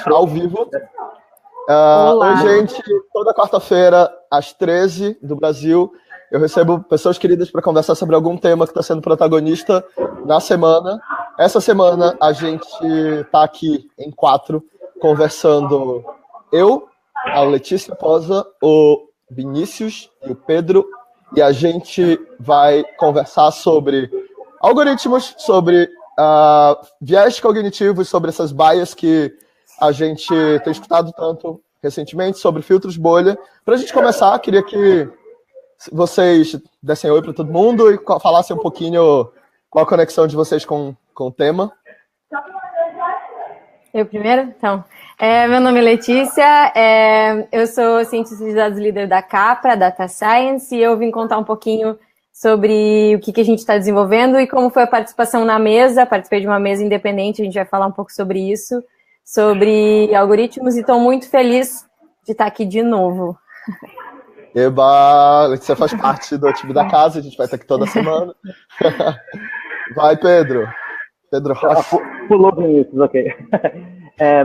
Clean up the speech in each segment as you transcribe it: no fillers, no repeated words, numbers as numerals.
Ao vivo. Olá. Oi, gente. Toda quarta-feira, às 13 do Brasil, eu recebo pessoas queridas para conversar sobre algum tema que está sendo protagonista na semana. Essa semana, a gente está aqui em 4, conversando eu, a Letícia Posa, o Vinícius e o Pedro, e a gente vai conversar sobre algoritmos, sobre viés cognitivos, sobre essas bias que a gente tem escutado tanto recentemente, sobre filtros bolha. Para a gente começar, queria que vocês dessem oi para todo mundo e falassem um pouquinho qual a conexão de vocês com o tema. Eu primeiro? Então, meu nome é Letícia, eu sou cientista de dados líder da Capra, Data Science, e eu vim contar um pouquinho sobre o que a gente está desenvolvendo e como foi a participação na mesa. Participei de uma mesa independente, a gente vai falar um pouco sobre isso, sobre algoritmos, e estou muito feliz de estar aqui de novo. Eba, Letícia faz parte do time da casa, a gente vai estar aqui toda semana. Vai, Pedro. Pedro Rocha. Pulou, Vinícius, ok.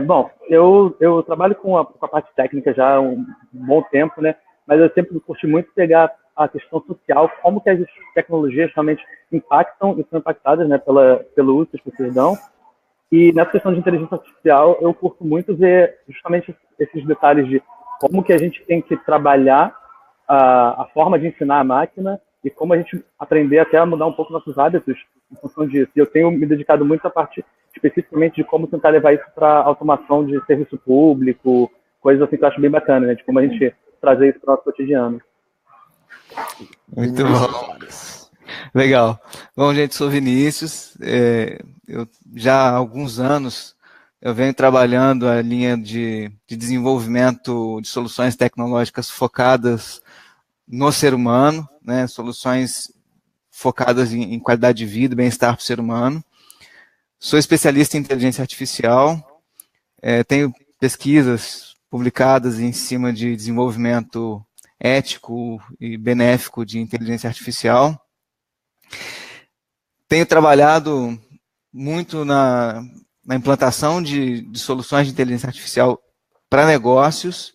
Bom, eu trabalho com a parte técnica já há um bom tempo, né? Mas eu sempre curti muito pegar a questão social, como que as tecnologias realmente impactam e são impactadas, né, pelo uso que as pessoas dão. E nessa questão de inteligência artificial, eu curto muito ver justamente esses detalhes de como que a gente tem que trabalhar a forma de ensinar a máquina e como a gente aprender até a mudar um pouco nossos hábitos em função disso. E eu tenho me dedicado muito à parte especificamente de como tentar levar isso para automação de serviço público, coisas assim que eu acho bem bacana, né? De como a gente trazer isso para o nosso cotidiano. Muito bom. Legal. Bom, gente, sou Vinícius. Eu já há alguns anos eu venho trabalhando a linha de desenvolvimento de soluções tecnológicas focadas no ser humano, né? Soluções focadas em qualidade de vida, bem-estar para o ser humano. Sou especialista em inteligência artificial, tenho pesquisas publicadas em cima de desenvolvimento ético e benéfico de inteligência artificial. Tenho trabalhado muito na implantação de soluções de inteligência artificial para negócios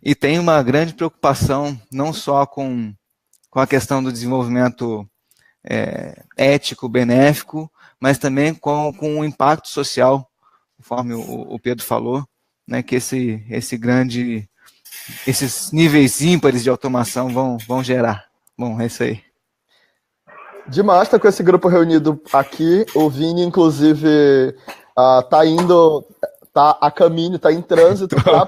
e tenho uma grande preocupação não só com a questão do desenvolvimento ético, benéfico, mas também com o impacto social, conforme o Pedro falou, né, que esses níveis ímpares de automação vão gerar. Bom, é isso aí. Demais, tá com esse grupo reunido aqui. O Vini, inclusive, tá a caminho, tá em trânsito para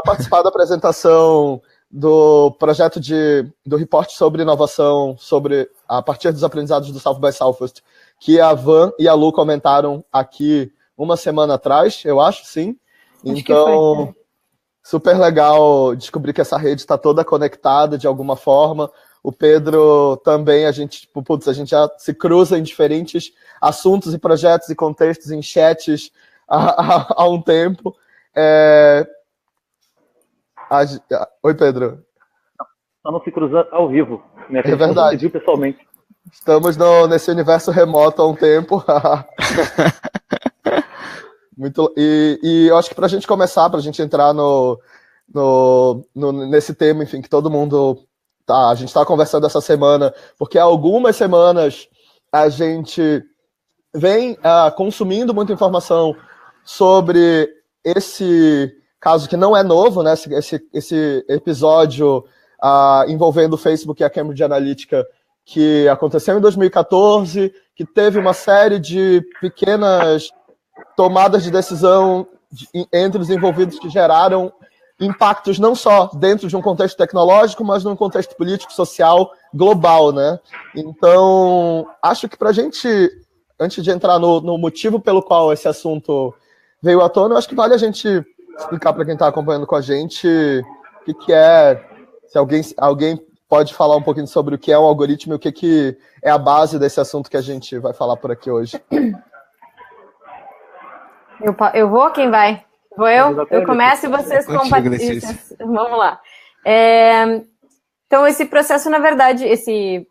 participar da apresentação do projeto do reporte sobre inovação, a partir dos aprendizados do South by Southwest, que a Van e a Lu comentaram aqui uma semana atrás, eu acho, sim. Então, super legal descobrir que essa rede está toda conectada de alguma forma. O Pedro também, a gente já se cruza em diferentes assuntos e projetos e contextos, em chats há um tempo. Oi, Pedro. Só não se cruza ao vivo, né? É verdade. Não se viu pessoalmente. Estamos nesse universo remoto há um tempo. E eu acho que para a gente começar, para a gente entrar nesse tema, enfim, que todo mundo... a gente está conversando essa semana, porque há algumas semanas a gente vem consumindo muita informação sobre esse caso que não é novo, né? Esse episódio envolvendo o Facebook e a Cambridge Analytica, que aconteceu em 2014, que teve uma série de pequenas tomadas de decisão entre os envolvidos que geraram impactos não só dentro de um contexto tecnológico, mas num contexto político, social, global, né? Então, acho que para a gente, antes de entrar no motivo pelo qual esse assunto veio à tona, eu acho que vale a gente explicar para quem está acompanhando com a gente o que é, se alguém pode falar um pouquinho sobre o que é um algoritmo e o que é a base desse assunto que a gente vai falar por aqui hoje. Eu vou? Quem vai? Vou eu? Eu começo e vocês compartilham. Vamos lá. Então, esse processo, na verdade, esse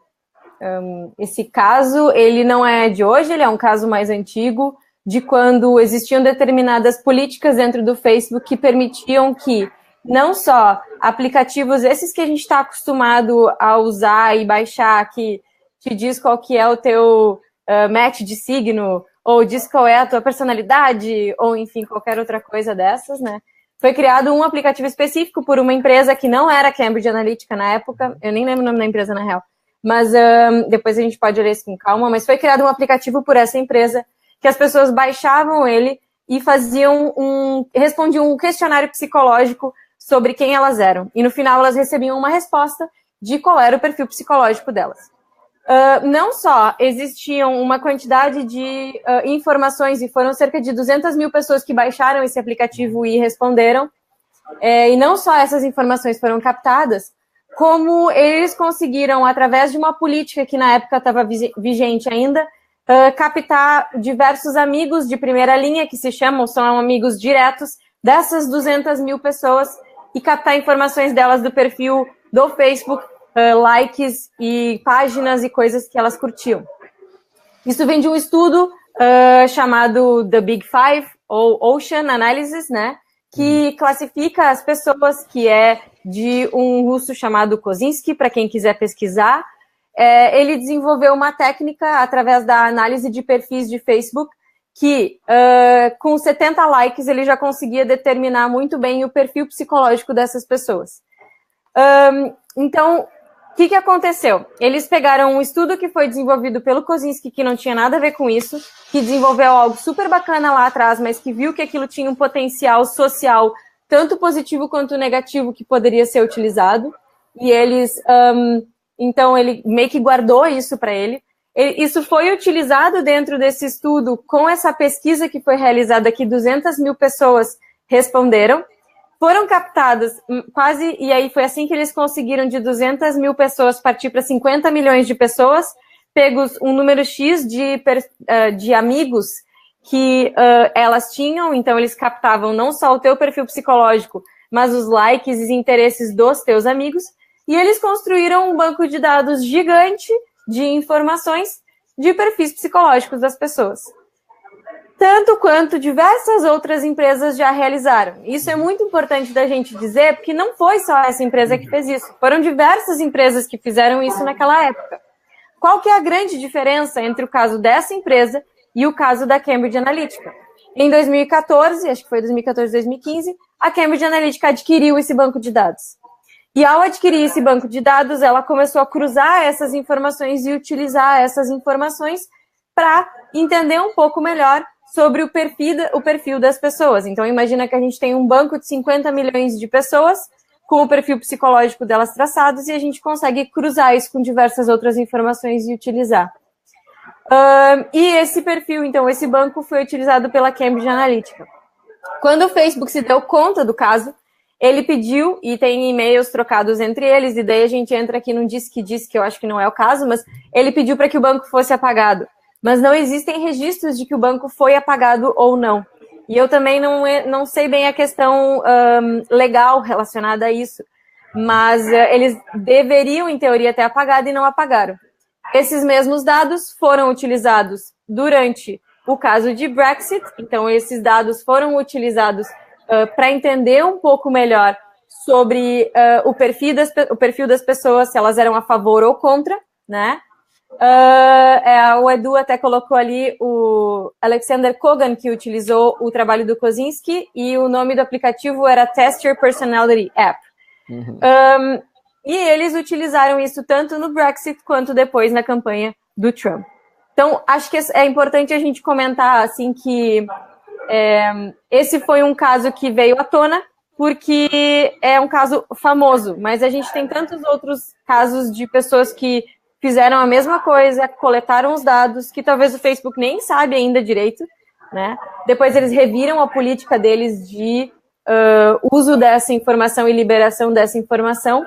caso, ele não é de hoje, ele é um caso mais antigo. de quando existiam determinadas políticas dentro do Facebook que permitiam que não só aplicativos esses que a gente está acostumado a usar e baixar, que te diz qual que é o teu match de signo, ou diz qual é a tua personalidade, ou enfim, qualquer outra coisa dessas, né? Foi criado um aplicativo específico por uma empresa que não era Cambridge Analytica na época, eu nem lembro o nome da empresa na real, mas depois a gente pode ler isso com calma, mas foi criado um aplicativo por essa empresa que as pessoas baixavam ele e respondiam um questionário psicológico sobre quem elas eram. E no final elas recebiam uma resposta de qual era o perfil psicológico delas. Não só existiam uma quantidade de informações, e foram cerca de 200 mil pessoas que baixaram esse aplicativo e responderam, e não só essas informações foram captadas, como eles conseguiram, através de uma política que na época estava vigente ainda, captar diversos amigos de primeira linha, que são amigos diretos dessas 200 mil pessoas, e captar informações delas do perfil do Facebook, likes e páginas e coisas que elas curtiam. Isso vem de um estudo chamado The Big Five, ou Ocean Analysis, né, que classifica as pessoas, que é de um russo chamado Kozinski, para quem quiser pesquisar. Ele desenvolveu uma técnica através da análise de perfis de Facebook, que com 70 likes ele já conseguia determinar muito bem o perfil psicológico dessas pessoas. Então, o que aconteceu? Eles pegaram um estudo que foi desenvolvido pelo Kozinski, que não tinha nada a ver com isso, que desenvolveu algo super bacana lá atrás, mas que viu que aquilo tinha um potencial social, tanto positivo quanto negativo, que poderia ser utilizado. E eles, então, ele meio que guardou isso para ele. Isso foi utilizado dentro desse estudo com essa pesquisa que foi realizada, que 200 mil pessoas responderam. Foram captadas quase, e aí foi assim que eles conseguiram de 200 mil pessoas partir para 50 milhões de pessoas, pegos um número X de amigos que elas tinham, então eles captavam não só o teu perfil psicológico, mas os likes e interesses dos teus amigos, e eles construíram um banco de dados gigante de informações de perfis psicológicos das pessoas. Tanto quanto diversas outras empresas já realizaram. Isso é muito importante da gente dizer, porque não foi só essa empresa que fez isso. Foram diversas empresas que fizeram isso naquela época. Qual que é a grande diferença entre o caso dessa empresa e o caso da Cambridge Analytica? Em 2014, acho que foi 2014, 2015, a Cambridge Analytica adquiriu esse banco de dados. E ao adquirir esse banco de dados, ela começou a cruzar essas informações e utilizar essas informações para entender um pouco melhor sobre o perfil das pessoas. Então, imagina que a gente tem um banco de 50 milhões de pessoas com o perfil psicológico delas traçados, e a gente consegue cruzar isso com diversas outras informações e utilizar. E esse perfil, então, esse banco foi utilizado pela Cambridge Analytica. Quando o Facebook se deu conta do caso, ele pediu, e tem e-mails trocados entre eles, e daí a gente entra aqui num diz que eu acho que não é o caso, mas ele pediu para que o banco fosse apagado. Mas não existem registros de que o banco foi apagado ou não. E eu também não sei bem a questão legal relacionada a isso. Mas eles deveriam, em teoria, ter apagado e não apagaram. Esses mesmos dados foram utilizados durante o caso de Brexit. Então, esses dados foram utilizados para entender um pouco melhor sobre o perfil das pessoas, se elas eram a favor ou contra, né? O Edu até colocou ali o Alexander Kogan, que utilizou o trabalho do Kozinski, e o nome do aplicativo era Test Your Personality App. E eles utilizaram isso tanto no Brexit quanto depois na campanha do Trump. Então, acho que é importante a gente comentar assim que esse foi um caso que veio à tona porque é um caso famoso, mas a gente tem tantos outros casos de pessoas que fizeram a mesma coisa, coletaram os dados, que talvez o Facebook nem sabe ainda direito, né? Depois eles reviram a política deles de uso dessa informação e liberação dessa informação,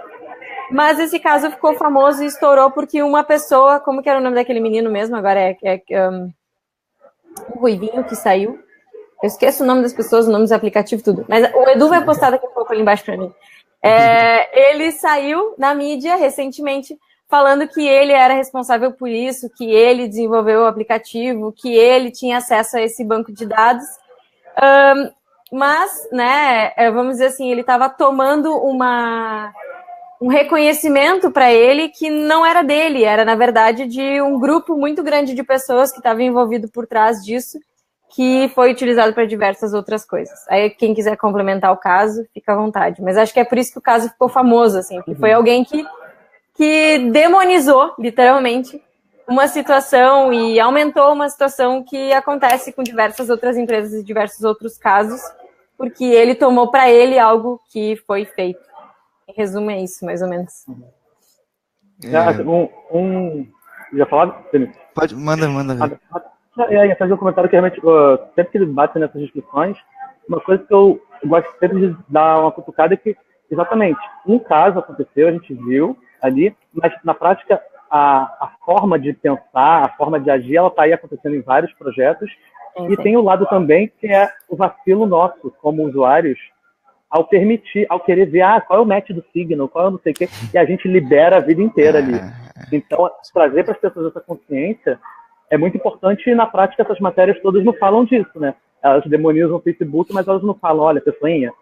mas esse caso ficou famoso e estourou porque uma pessoa, como que era o nome daquele menino mesmo, agora o Ruivinho que saiu, eu esqueço o nome das pessoas, o nome dos aplicativos, tudo, mas o Edu vai postar daqui a pouco ali embaixo para mim. Ele saiu na mídia recentemente falando que ele era responsável por isso, que ele desenvolveu o aplicativo, que ele tinha acesso a esse banco de dados. Mas, né, vamos dizer assim, ele estava tomando um reconhecimento para ele que não era dele, era, na verdade, de um grupo muito grande de pessoas que estava envolvido por trás disso, que foi utilizado para diversas outras coisas. Aí, quem quiser complementar o caso, fica à vontade. Mas acho que é por isso que o caso ficou famoso, assim, porque foi alguém que demonizou, literalmente, uma situação e aumentou uma situação que acontece com diversas outras empresas e diversos outros casos, porque ele tomou para ele algo que foi feito. Em resumo, é isso, mais ou menos. Já falaram? Pode, manda. Ia fazer um comentário que realmente, sempre que ele bate nessas discussões, uma coisa que eu gosto sempre de dar uma cutucada é que, exatamente, um caso aconteceu, a gente viu ali, mas na prática a forma de pensar, a forma de agir, ela está aí acontecendo em vários projetos. Sim. E tem o lado também que é o vacilo nosso como usuários ao permitir, ao querer ver qual é o match do Signal, qual é o não sei o quê, e a gente libera a vida inteira ali. Então, trazer para as pessoas essa consciência é muito importante, e na prática essas matérias todas não falam disso, né? Elas demonizam o Facebook, mas elas não falam, olha, pessoinha,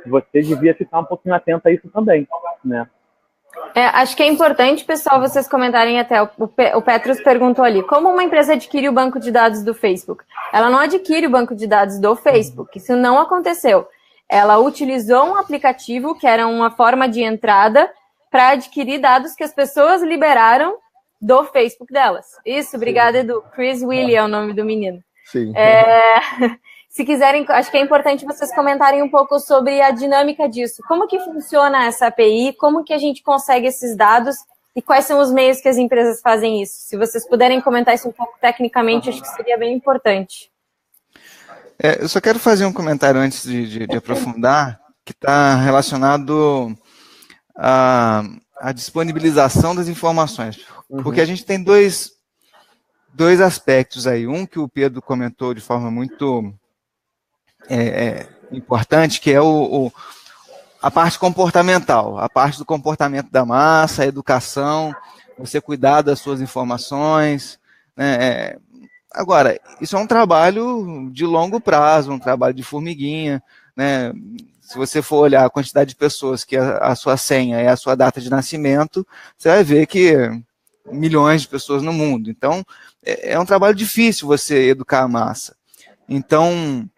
você devia ficar um pouquinho atenta a isso também, né? Acho que é importante, pessoal, vocês comentarem até. O Petrus perguntou ali, como uma empresa adquire o banco de dados do Facebook? Ela não adquire o banco de dados do Facebook, isso não aconteceu. Ela utilizou um aplicativo que era uma forma de entrada para adquirir dados que as pessoas liberaram do Facebook delas. Isso, obrigada, Edu. Chris Willie é o nome do menino. Sim. Se quiserem, acho que é importante vocês comentarem um pouco sobre a dinâmica disso. Como que funciona essa API? Como que a gente consegue esses dados? E quais são os meios que as empresas fazem isso? Se vocês puderem comentar isso um pouco tecnicamente, acho que seria bem importante. Eu só quero fazer um comentário antes de aprofundar, que está relacionado à disponibilização das informações. Porque a gente tem dois aspectos aí. Um que o Pedro comentou de forma muito importante, que é a parte comportamental, a parte do comportamento da massa, a educação, você cuidar das suas informações, né? Agora, isso é um trabalho de longo prazo, um trabalho de formiguinha, né? Se você for olhar a quantidade de pessoas que a sua senha é a sua data de nascimento, você vai ver que milhões de pessoas no mundo. Então, é um trabalho difícil você educar a massa. Então,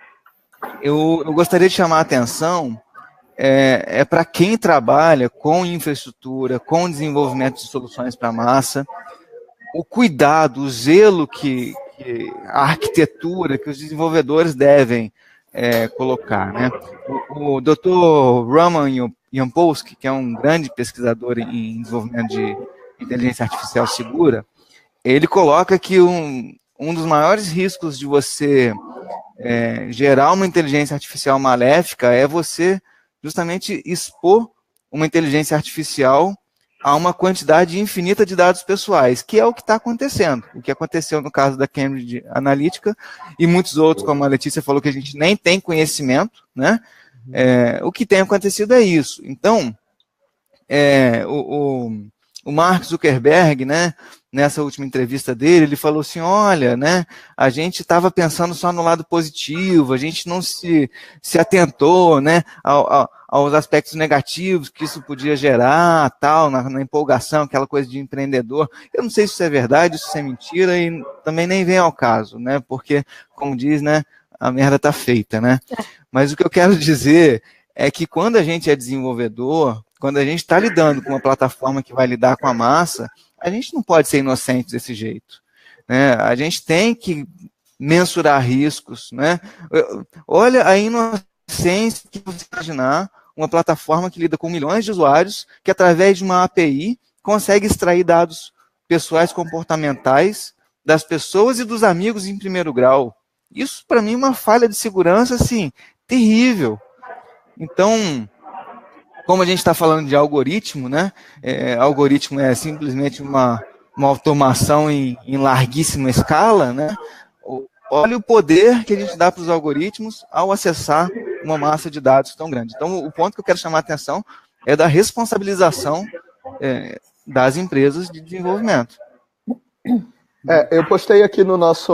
eu gostaria de chamar a atenção para quem trabalha com infraestrutura, com desenvolvimento de soluções para a massa, o cuidado, o zelo que a arquitetura, que os desenvolvedores devem colocar, né? O Dr. Roman Yampolsky, que é um grande pesquisador em desenvolvimento de inteligência artificial segura, ele coloca que um dos maiores riscos de você gerar uma inteligência artificial maléfica é você justamente expor uma inteligência artificial a uma quantidade infinita de dados pessoais, que é o que está acontecendo. O que aconteceu no caso da Cambridge Analytica e muitos outros, como a Letícia falou, que a gente nem tem conhecimento, né? O que tem acontecido é isso. Então, o Mark Zuckerberg, né, nessa última entrevista dele, ele falou assim, olha, né, a gente estava pensando só no lado positivo, a gente não se atentou, né, aos aspectos negativos que isso podia gerar, tal, na empolgação, aquela coisa de empreendedor. Eu não sei se isso é verdade, se isso é mentira, e também nem vem ao caso, né, porque, como diz, né, a merda tá feita, né. Mas o que eu quero dizer é que quando a gente é desenvolvedor, quando a gente está lidando com uma plataforma que vai lidar com a massa, a gente não pode ser inocente desse jeito, né? A gente tem que mensurar riscos, né? Olha a inocência que você imaginar uma plataforma que lida com milhões de usuários, que através de uma API consegue extrair dados pessoais comportamentais das pessoas e dos amigos em primeiro grau. Isso, para mim, é uma falha de segurança, assim, terrível. Então, como a gente está falando de algoritmo, né? Algoritmo é simplesmente uma automação em larguíssima escala, né? Olha o poder que a gente dá para os algoritmos ao acessar uma massa de dados tão grande. Então, o ponto que eu quero chamar a atenção é da responsabilização das empresas de desenvolvimento. Eu postei aqui nos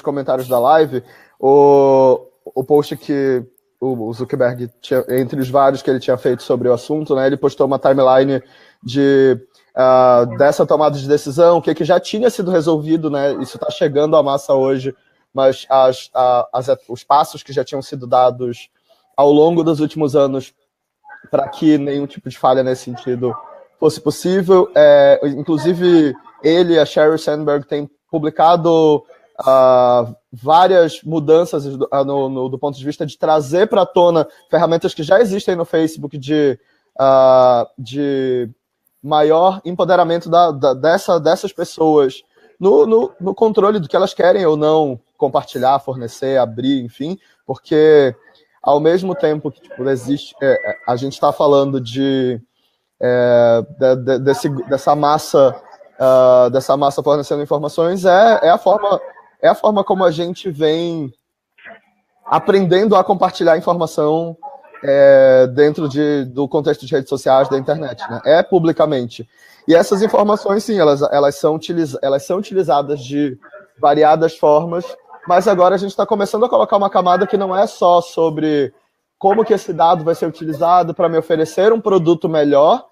comentários da live o post que o Zuckerberg tinha, entre os vários que ele tinha feito sobre o assunto, né? Ele postou uma timeline dessa tomada de decisão, que já tinha sido resolvido, né? Isso está chegando à massa hoje, mas os passos que já tinham sido dados ao longo dos últimos anos para que nenhum tipo de falha nesse sentido fosse possível. Inclusive, ele e a Sheryl Sandberg têm publicado várias mudanças do ponto de vista de trazer para a tona ferramentas que já existem no Facebook de maior empoderamento dessas pessoas no controle do que elas querem ou não compartilhar, fornecer, abrir, enfim, porque ao mesmo tempo que existe, a gente está falando dessa massa fornecendo informações, é a forma como a gente vem aprendendo a compartilhar informação dentro do contexto de redes sociais, da internet, né? Publicamente. E essas informações, sim, elas são utilizadas de variadas formas, mas agora a gente está começando a colocar uma camada que não é só sobre como que esse dado vai ser utilizado para me oferecer um produto melhor,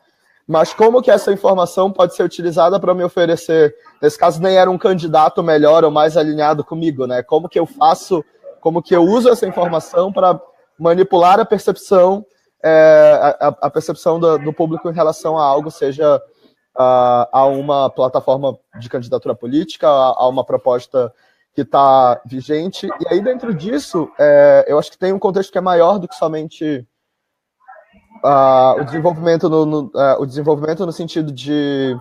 mas como que essa informação pode ser utilizada para me oferecer, nesse caso nem era um candidato melhor ou mais alinhado comigo, né? Como que eu uso essa informação para manipular a percepção, a percepção do público em relação a algo, seja a uma plataforma de candidatura política, a uma proposta que está vigente. E aí, dentro disso, eu acho que tem um contexto que é maior do que somente o desenvolvimento no sentido de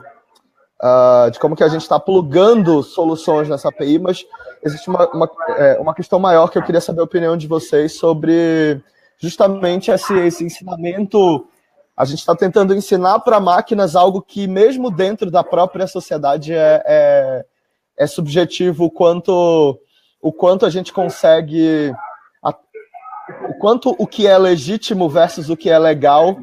como que a gente está plugando soluções nessa API, mas existe uma questão maior que eu queria saber a opinião de vocês sobre justamente esse ensinamento. A gente está tentando ensinar para máquinas algo que, mesmo dentro da própria sociedade, é subjetivo, o quanto a gente consegue, o quanto o que é legítimo versus o que é legal,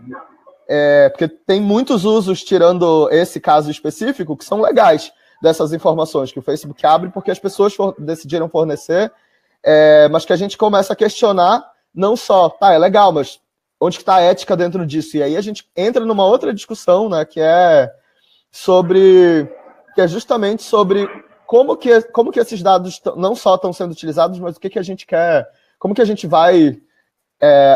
porque tem muitos usos, tirando esse caso específico, que são legais dessas informações que o Facebook abre porque as pessoas decidiram fornecer, mas que a gente começa a questionar, não só, é legal, mas onde que está a ética dentro disso? E aí a gente entra numa outra discussão, né, que é justamente sobre como que esses dados não só estão sendo utilizados, mas o que a gente quer, como que a gente vai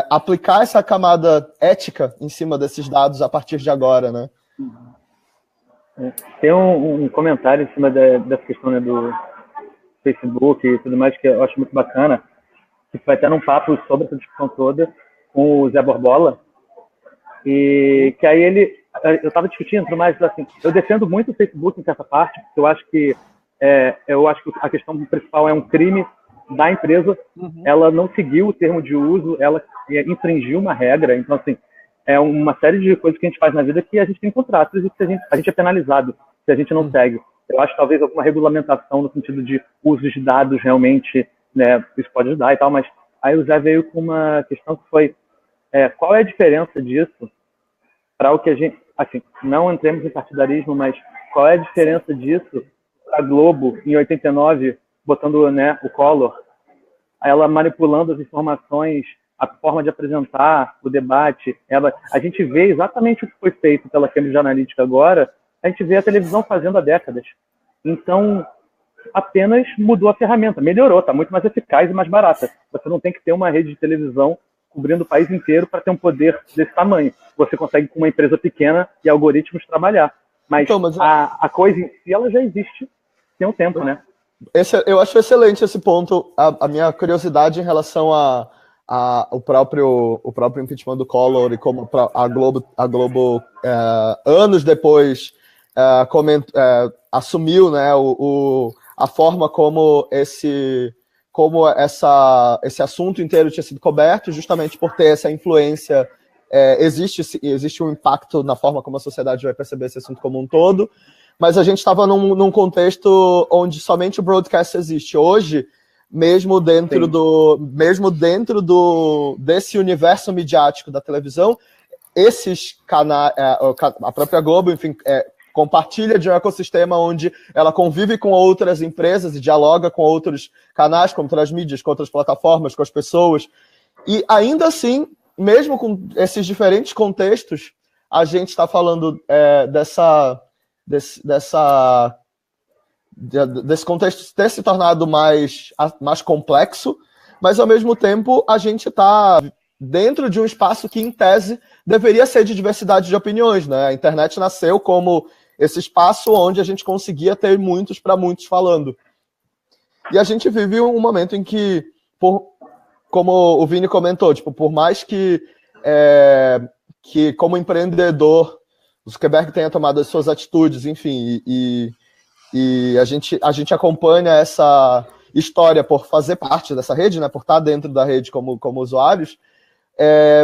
aplicar essa camada ética em cima desses dados a partir de agora, né? Tem um comentário em cima dessa questão, né, do Facebook e tudo mais, que eu acho muito bacana, que vai ter um papo sobre essa discussão toda com o Zé Borbola, e que aí eu estava discutindo, mas assim, eu defendo muito o Facebook em certa parte, porque eu acho que a questão principal é um crime da empresa. Ela não seguiu o termo de uso, ela infringiu uma regra. Então, assim, é uma série de coisas que a gente faz na vida que a gente tem contratos e que a gente é penalizado se a gente não segue. Eu acho que talvez alguma regulamentação no sentido de uso de dados realmente, né, isso pode ajudar e tal, mas aí o Zé veio com uma questão que foi qual é a diferença disso para o que a gente, assim, não entremos em partidarismo, mas qual é a diferença disso para a Globo, em 89, botando, né, o Collor, ela manipulando as informações, a forma de apresentar o debate, a gente vê exatamente o que foi feito pela Cambridge Analytica agora, a gente vê a televisão fazendo há décadas. Então, apenas mudou a ferramenta, melhorou, está muito mais eficaz e mais barata. Você não tem que ter uma rede de televisão cobrindo o país inteiro para ter um poder desse tamanho. Você consegue, com uma empresa pequena e algoritmos, trabalhar. Mas a coisa em si, ela já existe tem um tempo, né? Eu acho excelente esse ponto. A minha curiosidade em relação o próprio impeachment do Collor e como a Globo anos depois assumiu, né, a forma como esse assunto inteiro tinha sido coberto, justamente por ter essa influência. Existe um impacto na forma como a sociedade vai perceber esse assunto como um todo, mas a gente estava num contexto onde somente o broadcast existe. Hoje, mesmo dentro desse universo midiático da televisão, esses canais, a própria Globo, enfim, compartilha de um ecossistema onde ela convive com outras empresas e dialoga com outros canais, com outras mídias, com outras plataformas, com as pessoas. E ainda assim, mesmo com esses diferentes contextos, a gente está falando desse contexto ter se tornado mais complexo, mas ao mesmo tempo a gente está dentro de um espaço que, em tese, deveria ser de diversidade de opiniões, né? A internet nasceu como esse espaço onde a gente conseguia ter muitos para muitos falando. E a gente vive um momento em que, como o Vini comentou, tipo, por mais que como empreendedor o Zuckerberg tenha tomado as suas atitudes, enfim, e a gente acompanha essa história por fazer parte dessa rede, né, por estar dentro da rede como usuários,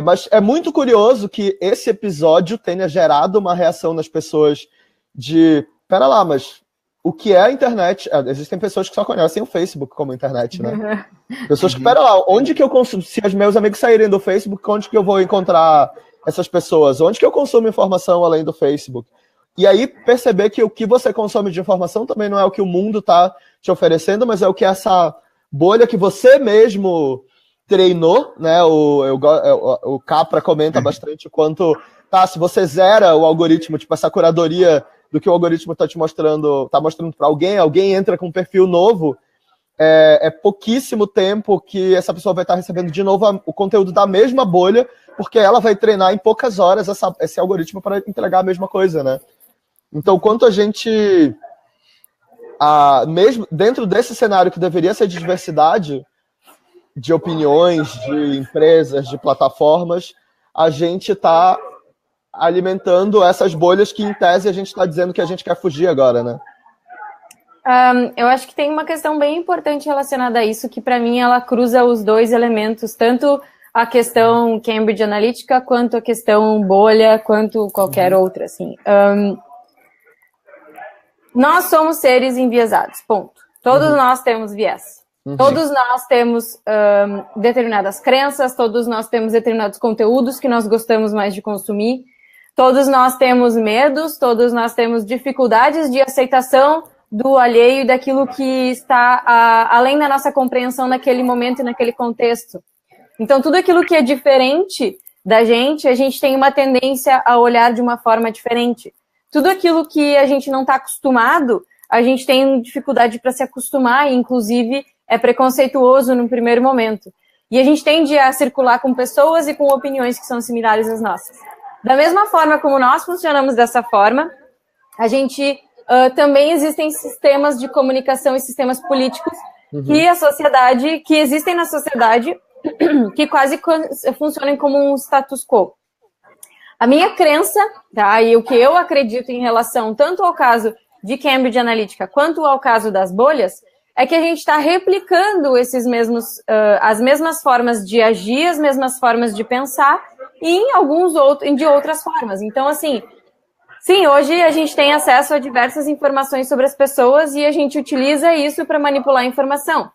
mas é muito curioso que esse episódio tenha gerado uma reação nas pessoas de, pera lá, mas o que é a internet? Existem pessoas que só conhecem o Facebook como internet, né? Pessoas que, pera lá, onde que eu consumo? Se os meus amigos saírem do Facebook, onde que eu vou encontrar essas pessoas? Onde que eu consumo informação além do Facebook? E aí perceber que o que você consome de informação também não é o que o mundo está te oferecendo, mas é o que essa bolha que você mesmo treinou, né? O Capra comenta bastante o quanto, se você zera o algoritmo, tipo, essa curadoria do que o algoritmo está te mostrando, está mostrando para alguém entra com um perfil novo, é pouquíssimo tempo que essa pessoa vai estar recebendo de novo o conteúdo da mesma bolha, porque ela vai treinar em poucas horas esse algoritmo para entregar a mesma coisa, né? Então, quanto a gente, mesmo dentro desse cenário que deveria ser de diversidade de opiniões, de empresas, de plataformas, a gente está alimentando essas bolhas que, em tese, a gente está dizendo que a gente quer fugir agora, né? Eu acho que tem uma questão bem importante relacionada a isso, que para mim ela cruza os dois elementos, tanto a questão Cambridge Analytica, quanto a questão bolha, quanto qualquer outra, assim. Nós somos seres enviesados, ponto. Todos nós temos viés. Todos nós temos determinadas crenças, todos nós temos determinados conteúdos que nós gostamos mais de consumir, todos nós temos medos, todos nós temos dificuldades de aceitação do alheio e daquilo que está além da nossa compreensão naquele momento e naquele contexto. Então, tudo aquilo que é diferente da gente, a gente tem uma tendência a olhar de uma forma diferente. Tudo aquilo que a gente não está acostumado, a gente tem dificuldade para se acostumar e, inclusive, é preconceituoso no primeiro momento. E a gente tende a circular com pessoas e com opiniões que são similares às nossas. Da mesma forma como nós funcionamos dessa forma, a gente também existem sistemas de comunicação e sistemas políticos que existem na sociedade que quase funcionam como um status quo. A minha crença, tá, e o que eu acredito em relação tanto ao caso de Cambridge Analytica quanto ao caso das bolhas, é que a gente está replicando as mesmas formas de agir, as mesmas formas de pensar, e de outras formas. Então, assim, sim, hoje a gente tem acesso a diversas informações sobre as pessoas e a gente utiliza isso para manipular a informação.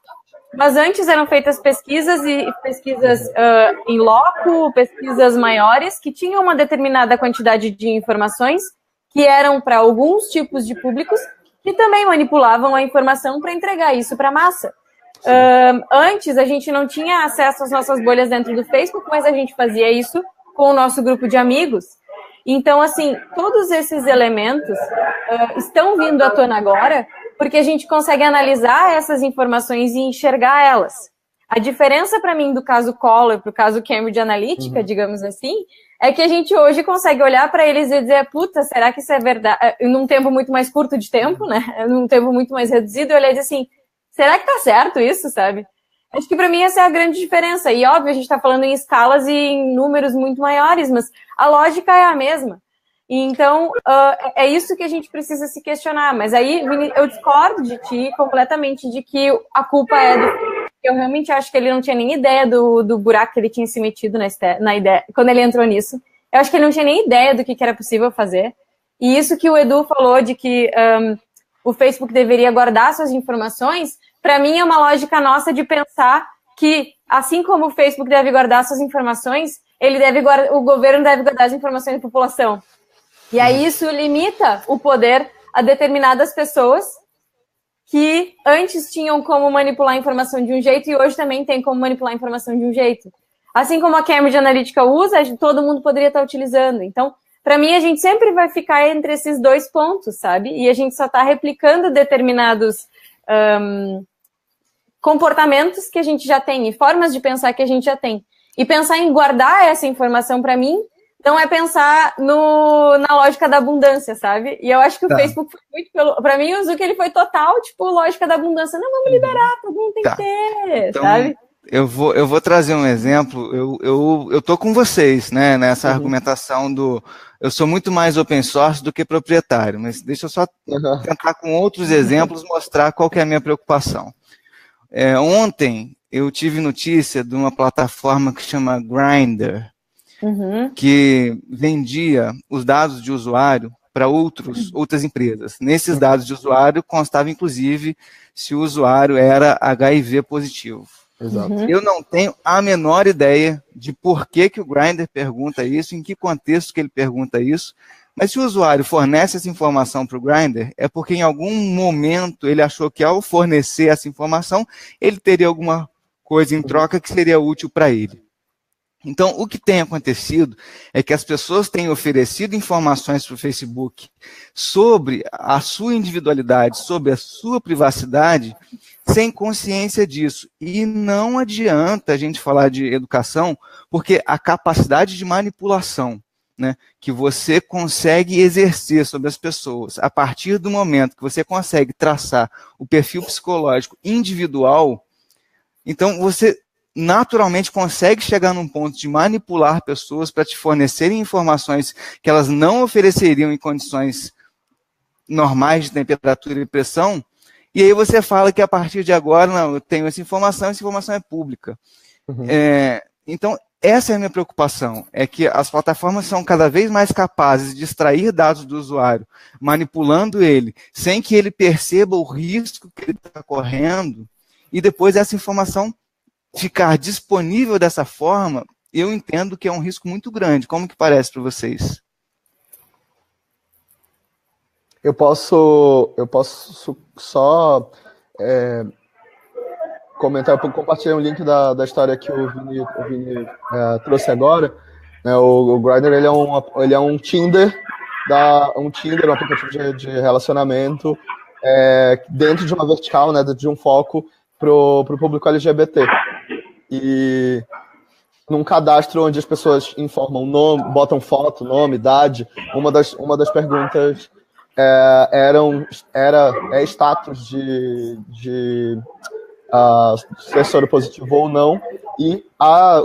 Mas antes eram feitas pesquisas em loco, pesquisas maiores, que tinham uma determinada quantidade de informações, que eram para alguns tipos de públicos, que também manipulavam a informação para entregar isso para a massa. Antes, a gente não tinha acesso às nossas bolhas dentro do Facebook, mas a gente fazia isso com o nosso grupo de amigos. Então, assim, todos esses elementos estão vindo à tona agora, porque a gente consegue analisar essas informações e enxergar elas. A diferença, para mim, do caso Collor para o caso Cambridge Analytica, digamos assim, é que a gente hoje consegue olhar para eles e dizer, puta, será que isso é verdade? Num tempo muito mais curto de tempo, né? Num tempo muito mais reduzido, eu olhei e disse assim, será que tá certo isso, sabe? Acho que para mim essa é a grande diferença. E óbvio, a gente está falando em escalas e em números muito maiores, mas a lógica é a mesma. Então, é isso que a gente precisa se questionar. Mas aí eu discordo de ti completamente de que a culpa é do... Eu realmente acho que ele não tinha nem ideia do buraco que ele tinha se metido na ideia, quando ele entrou nisso. Eu acho que ele não tinha nem ideia do que era possível fazer. E isso que o Edu falou de que o Facebook deveria guardar suas informações, para mim é uma lógica nossa de pensar que, assim como o Facebook deve guardar suas informações, o governo deve guardar as informações da população. E aí isso limita o poder a determinadas pessoas que antes tinham como manipular a informação de um jeito e hoje também tem como manipular a informação de um jeito. Assim como a Cambridge Analytica usa, todo mundo poderia estar utilizando. Então, para mim, a gente sempre vai ficar entre esses dois pontos, sabe? E a gente só está replicando determinados comportamentos que a gente já tem e formas de pensar que a gente já tem. E pensar em guardar essa informação, para mim, não é pensar na lógica da abundância, sabe? E eu acho que o Facebook foi muito Para mim, o Zuck, ele foi total, tipo, lógica da abundância. Não, vamos liberar, todo mundo tem que ter, então, sabe? Eu vou trazer um exemplo. Eu tô com vocês, né, nessa argumentação do... Eu sou muito mais open source do que proprietário, mas deixa eu só tentar com outros exemplos mostrar qual que é a minha preocupação. Ontem eu tive notícia de uma plataforma que chama Grindr, que vendia os dados de usuário para outras empresas. Nesses dados de usuário constava, inclusive, se o usuário era HIV positivo. Exato. Eu não tenho a menor ideia de por que o Grindr pergunta isso, em que contexto que ele pergunta isso, mas se o usuário fornece essa informação para o Grindr, é porque em algum momento ele achou que ao fornecer essa informação, ele teria alguma coisa em troca que seria útil para ele. Então, o que tem acontecido é que as pessoas têm oferecido informações para o Facebook sobre a sua individualidade, sobre a sua privacidade, sem consciência disso. E não adianta a gente falar de educação, porque a capacidade de manipulação, né, que você consegue exercer sobre as pessoas, a partir do momento que você consegue traçar o perfil psicológico individual, então você naturalmente consegue chegar num ponto de manipular pessoas para te fornecerem informações que elas não ofereceriam em condições normais de temperatura e pressão, e aí você fala que a partir de agora, não, eu tenho essa informação é pública. Então, essa é a minha preocupação, é que as plataformas são cada vez mais capazes de extrair dados do usuário, manipulando ele, sem que ele perceba o risco que ele está correndo, e depois essa informação ficar disponível dessa forma, eu entendo que é um risco muito grande. Como que parece para vocês? Eu posso só comentar, eu compartilhei um link da história que o Vini trouxe agora. Né, o Grindr, ele é um Tinder, um aplicativo de relacionamento dentro de uma vertical, né, de um foco para o público LGBT. E num cadastro onde as pessoas informam nome, botam foto, nome, idade, uma das perguntas é status de ser soro positivo ou não, e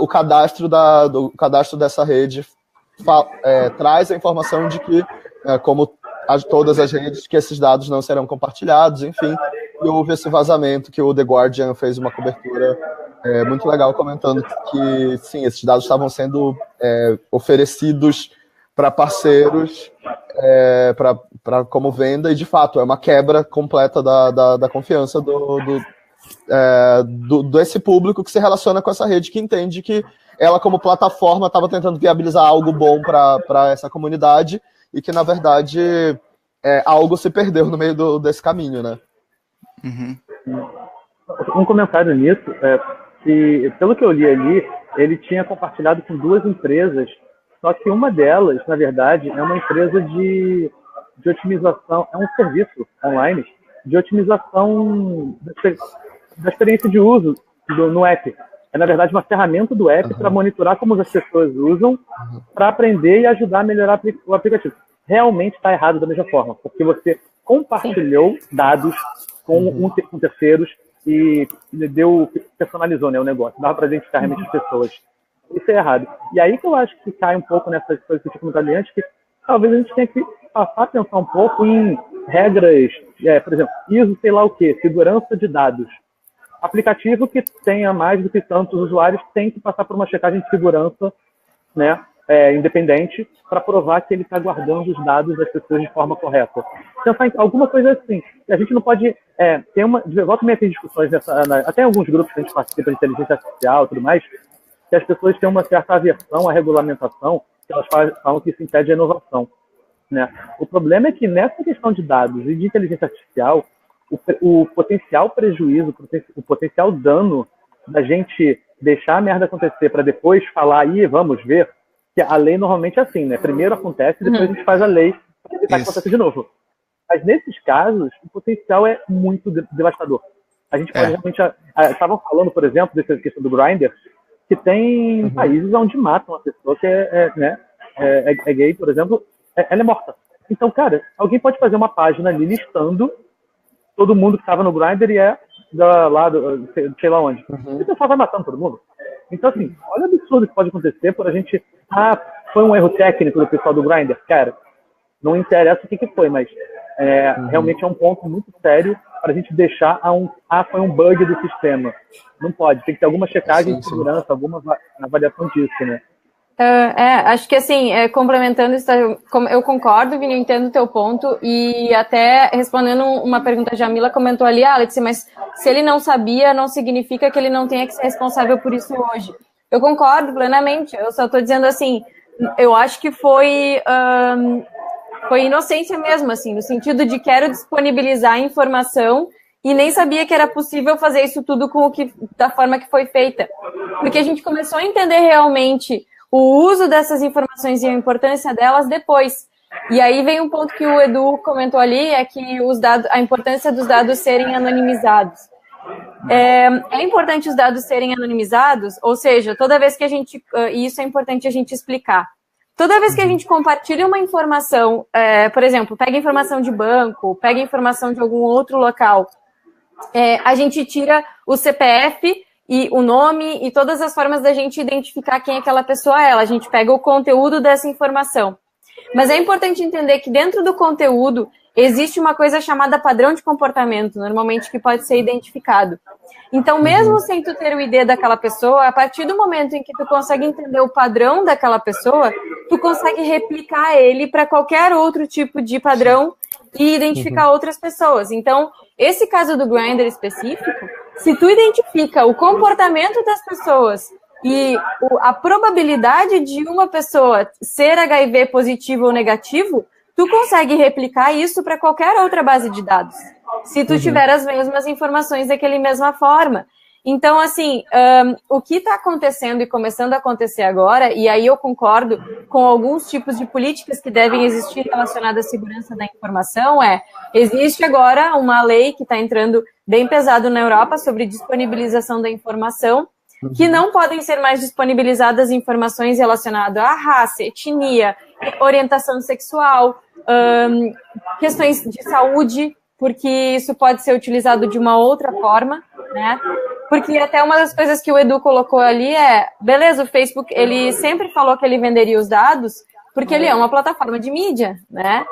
o cadastro dessa rede traz a informação de que, como todas as redes, que esses dados não serão compartilhados, enfim, e houve esse vazamento que o The Guardian fez uma cobertura muito legal comentando que, sim, esses dados estavam sendo oferecidos para parceiros como venda, e de fato é uma quebra completa da confiança desse público que se relaciona com essa rede, que entende que ela, como plataforma, estava tentando viabilizar algo bom para essa comunidade e que, na verdade, algo se perdeu no meio desse caminho, né? Um comentário nisso que, pelo que eu li ali, ele tinha compartilhado com 2 empresas, só que uma delas, na verdade, é uma empresa de otimização, é um serviço online de otimização da experiência de uso no app. É, na verdade, uma ferramenta do app para monitorar como as pessoas usam, para aprender e ajudar a melhorar o aplicativo. Realmente está errado da mesma forma, porque você compartilhou dados com terceiros e personalizou, né, o negócio. Dava para identificar realmente as pessoas. Isso é errado. E aí que eu acho que cai um pouco nessas coisas que eu tinha comentado antes, que talvez a gente tenha que passar a pensar um pouco em regras, por exemplo, ISO sei lá o quê, segurança de dados. Aplicativo que tenha mais do que tantos usuários tem que passar por uma checagem de segurança, né, independente, para provar que ele está guardando os dados das pessoas de forma correta. Pensar em alguma coisa assim. A gente não pode ter volta e meia tem discussões até em alguns grupos que a gente participa de inteligência artificial e tudo mais, que as pessoas têm uma certa aversão à regulamentação, que elas falam que isso impede a inovação, né? O problema é que nessa questão de dados e de inteligência artificial, o potencial prejuízo, o potencial dano da gente deixar a merda acontecer para depois falar, aí vamos ver, que a lei normalmente é assim, né? Primeiro acontece, depois a gente faz a lei para evitar que aconteça de novo. Mas nesses casos, o potencial é muito devastador. A gente pode realmente... Estavam falando, por exemplo, dessa questão do Grindr, que tem países onde matam a pessoa que é gay, por exemplo, ela é morta. Então, cara, alguém pode fazer uma página ali listando todo mundo que estava no Grindr e sei lá onde. E o pessoal vai matando todo mundo. Então, assim, olha o absurdo que pode acontecer por a gente... foi um erro técnico do pessoal do Grindr. Cara, não interessa o que foi, mas realmente é um ponto muito sério para a gente deixar foi um bug do sistema. Não pode, tem que ter alguma checagem de segurança, alguma avaliação disso, né? Acho que assim, complementando isso, eu concordo, Vini, eu entendo o teu ponto, e até respondendo uma pergunta que a Jamila comentou ali, Alex, mas se ele não sabia, não significa que ele não tenha que ser responsável por isso hoje. Eu concordo plenamente, eu só estou dizendo assim, eu acho que foi inocência mesmo, assim, no sentido de quero disponibilizar a informação e nem sabia que era possível fazer isso tudo da forma que foi feita. Porque a gente começou a entender realmente o uso dessas informações e a importância delas depois. E aí vem um ponto que o Edu comentou ali, é que a importância dos dados serem anonimizados. É importante os dados serem anonimizados, ou seja, toda vez que e isso é importante a gente explicar. Toda vez que a gente compartilha uma informação, por exemplo, pega informação de banco, pega informação de algum outro local, a gente tira o CPF e o nome e todas as formas da gente identificar quem aquela pessoa é. A gente pega o conteúdo dessa informação. Mas é importante entender que dentro do conteúdo existe uma coisa chamada padrão de comportamento, normalmente que pode ser identificado. Então, mesmo sem tu ter o ID daquela pessoa, a partir do momento em que tu consegue entender o padrão daquela pessoa, tu consegue replicar ele para qualquer outro tipo de padrão e identificar outras pessoas. Então, esse caso do Grindr específico, se tu identifica o comportamento das pessoas e a probabilidade de uma pessoa ser HIV positivo ou negativo, tu consegue replicar isso para qualquer outra base de dados, se tu tiver as mesmas informações daquela mesma forma. Então, assim, o que está acontecendo e começando a acontecer agora, e aí eu concordo com alguns tipos de políticas que devem existir relacionadas à segurança da informação, existe agora uma lei que está entrando bem pesado na Europa sobre disponibilização da informação, que não podem ser mais disponibilizadas informações relacionadas à raça, etnia, orientação sexual, questões de saúde, porque isso pode ser utilizado de uma outra forma, né? Porque até uma das coisas que o Edu colocou ali beleza, o Facebook, ele sempre falou que ele venderia os dados, porque ele é uma plataforma de mídia, né?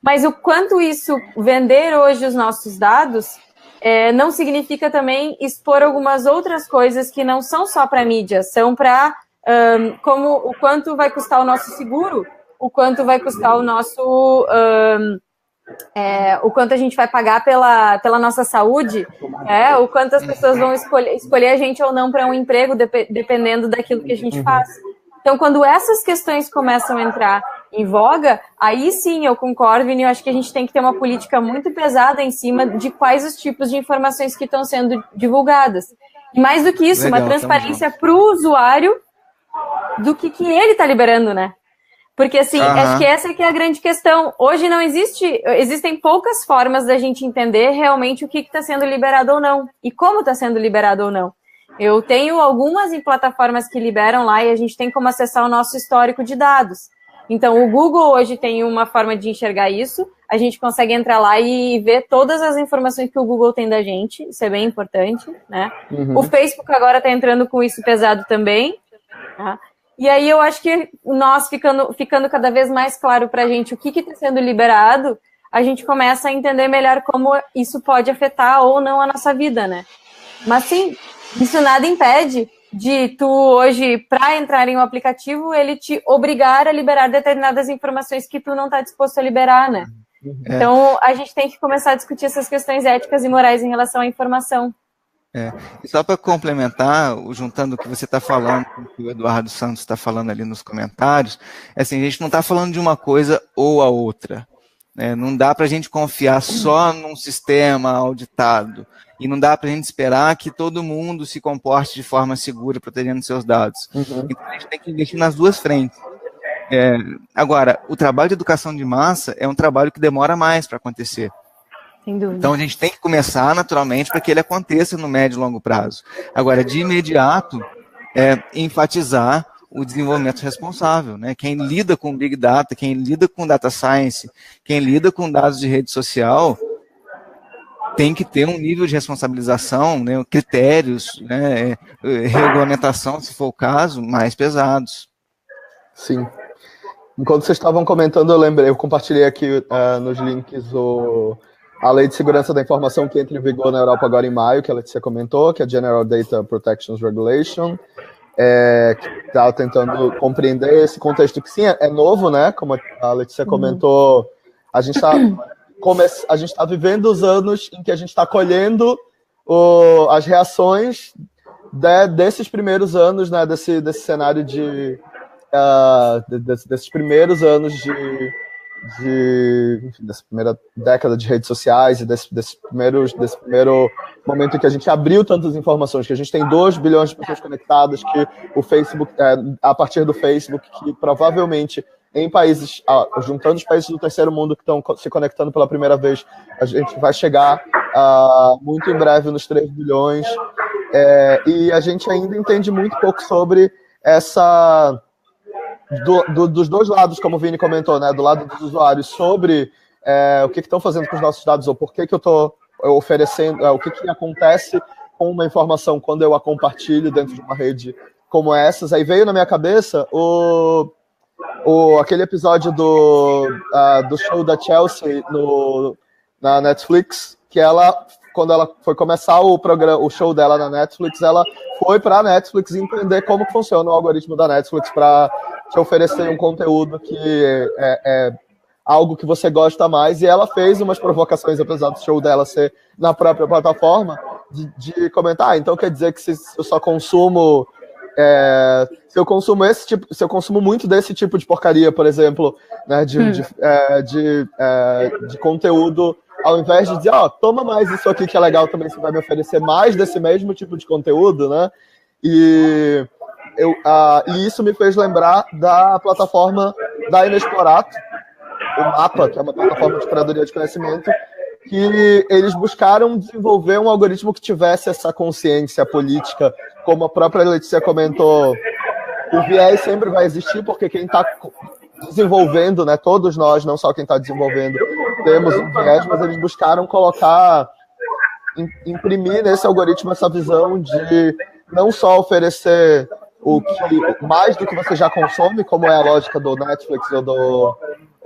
Mas o quanto isso, vender hoje os nossos dados, não significa também expor algumas outras coisas que não são só para mídia, são para como o quanto vai custar o nosso seguro, o quanto vai custar o nosso... o quanto a gente vai pagar pela nossa saúde, o quanto as pessoas vão escolher a gente ou não para um emprego, dependendo daquilo que a gente faz. Então, quando essas questões começam a entrar em voga, aí sim eu concordo, e eu acho que a gente tem que ter uma política muito pesada em cima de quais os tipos de informações que estão sendo divulgadas. E mais do que isso, uma transparência para o usuário do que ele está liberando, né? Porque, assim, acho que essa que é a grande questão. Hoje não existem poucas formas da gente entender realmente o que está sendo liberado ou não, e como está sendo liberado ou não. Eu tenho algumas em plataformas que liberam lá e a gente tem como acessar o nosso histórico de dados. Então, o Google hoje tem uma forma de enxergar isso, a gente consegue entrar lá e ver todas as informações que o Google tem da gente, isso é bem importante, né? O Facebook agora está entrando com isso pesado também, tá? E aí eu acho que nós, ficando cada vez mais claro para a gente o que está sendo liberado, a gente começa a entender melhor como isso pode afetar ou não a nossa vida, né? Mas sim, isso nada impede de tu hoje, para entrar em um aplicativo, ele te obrigar a liberar determinadas informações que tu não está disposto a liberar, né? Então, a gente tem que começar a discutir essas questões éticas e morais em relação à informação. E só para complementar, juntando o que você está falando, com o que o Eduardo Santos está falando ali nos comentários, assim, a gente não está falando de uma coisa ou a outra. Não dá para a gente confiar só num sistema auditado. E não dá para a gente esperar que todo mundo se comporte de forma segura, protegendo seus dados. Então, a gente tem que investir nas duas frentes. Agora, o trabalho de educação de massa é um trabalho que demora mais para acontecer. Sem dúvida. Então, a gente tem que começar naturalmente para que ele aconteça no médio e longo prazo. Agora, de imediato, enfatizar o desenvolvimento responsável, né? Quem lida com Big Data, quem lida com Data Science, quem lida com dados de rede social, tem que ter um nível de responsabilização, né? Critérios, né? Regulamentação, se for o caso, mais pesados. Sim. Enquanto vocês estavam comentando, eu compartilhei aqui nos links a Lei de Segurança da Informação que entra em vigor na Europa agora em maio, que a Letícia comentou, que é a General Data Protection Regulation, que está tentando compreender esse contexto que sim, é novo, né? Como a Letícia comentou, a gente está vivendo os anos em que a gente está colhendo as reações desses primeiros anos, né? Desse cenário desses primeiros anos enfim, dessa primeira década de redes sociais e desse primeiro momento em que a gente abriu tantas informações, que a gente tem 2 bilhões de pessoas conectadas, que o Facebook, a partir do Facebook, que provavelmente em países, juntando os países do terceiro mundo que estão se conectando pela primeira vez, a gente vai chegar muito em breve nos 3 bilhões, e a gente ainda entende muito pouco sobre essa... dos dois lados, como o Vini comentou, né, do lado dos usuários, sobre o que estão fazendo com os nossos dados, ou por que eu estou oferecendo, o que acontece com uma informação quando eu a compartilho dentro de uma rede como essas. Aí veio na minha cabeça aquele episódio do show da Chelsea na Netflix, que quando ela foi começar o show dela na Netflix, ela foi para a Netflix entender como funciona o algoritmo da Netflix para te oferecer um conteúdo que é algo que você gosta mais, e ela fez umas provocações, apesar do show dela ser na própria plataforma, de comentar, então quer dizer que se eu só consumo se eu consumo muito desse tipo de porcaria, por exemplo, né, de conteúdo, ao invés de dizer, toma mais isso aqui que é legal também, você vai me oferecer mais desse mesmo tipo de conteúdo, né? E isso me fez lembrar da plataforma da Inexplorato, o Mapa, que é uma plataforma de curadoria de conhecimento, que eles buscaram desenvolver um algoritmo que tivesse essa consciência política, como a própria Letícia comentou. O viés sempre vai existir, porque quem está desenvolvendo, né, todos nós, não só quem está desenvolvendo, temos um viés, mas eles buscaram imprimir nesse algoritmo essa visão de não só oferecer mais do que você já consome, como é a lógica do Netflix ou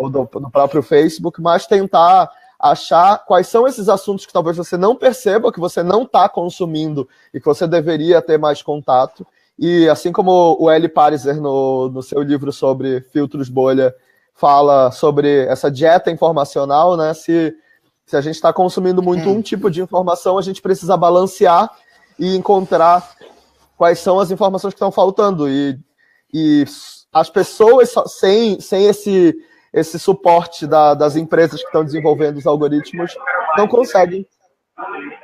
do próprio Facebook, mas tentar achar quais são esses assuntos que talvez você não perceba, que você não está consumindo e que você deveria ter mais contato. E assim como o Eli Pariser, no seu livro sobre filtros bolha, fala sobre essa dieta informacional, né? Se a gente está consumindo muito um tipo de informação, a gente precisa balancear e encontrar quais são as informações que estão faltando. E as pessoas, sem esse suporte das empresas que estão desenvolvendo os algoritmos, não conseguem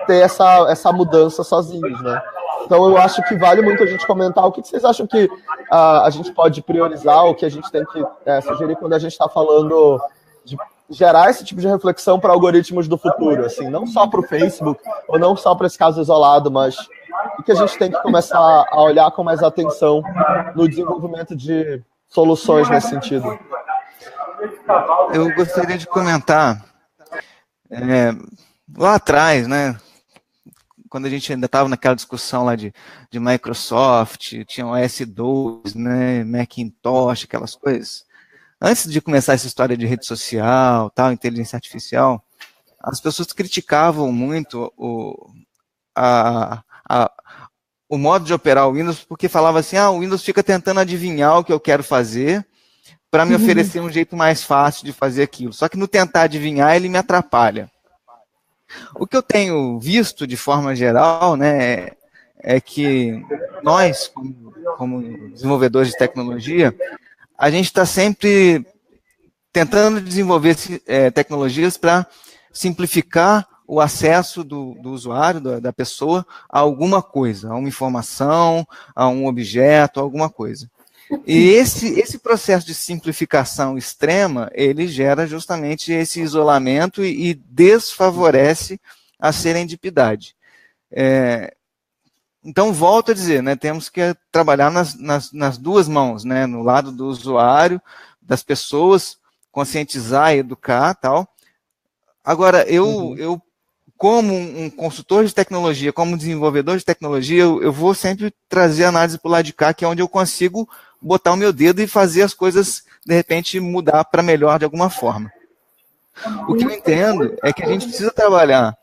ter essa mudança sozinhos, né? Então, eu acho que vale muito a gente comentar o que vocês acham que a gente pode priorizar, o que a gente tem que sugerir quando a gente está falando de gerar esse tipo de reflexão para algoritmos do futuro, assim, não só para o Facebook, ou não só para esse caso isolado, mas o que a gente tem que começar a olhar com mais atenção no desenvolvimento de soluções nesse sentido. Eu gostaria de comentar, lá atrás, né, quando a gente ainda estava naquela discussão lá de Microsoft, tinha o OS/2, né, Macintosh, aquelas coisas. Antes de começar essa história de rede social, tal, inteligência artificial, as pessoas criticavam muito o modo de operar o Windows, porque falava assim, o Windows fica tentando adivinhar o que eu quero fazer para me oferecer um jeito mais fácil de fazer aquilo. Só que no tentar adivinhar, ele me atrapalha. O que eu tenho visto de forma geral, né, é que nós, como desenvolvedores de tecnologia, a gente está sempre tentando desenvolver tecnologias para simplificar o acesso do usuário, da pessoa, a alguma coisa, a uma informação, a um objeto, a alguma coisa. E esse processo de simplificação extrema, ele gera justamente esse isolamento e desfavorece a serendipidade. Então, volto a dizer, né, temos que trabalhar nas duas mãos, né, no lado do usuário, das pessoas, conscientizar, educar, tal. Agora, eu como um consultor de tecnologia, como desenvolvedor de tecnologia, eu vou sempre trazer a análise para o lado de cá, que é onde eu consigo botar o meu dedo e fazer as coisas, de repente, mudar para melhor de alguma forma. O que eu entendo é que a gente precisa trabalhar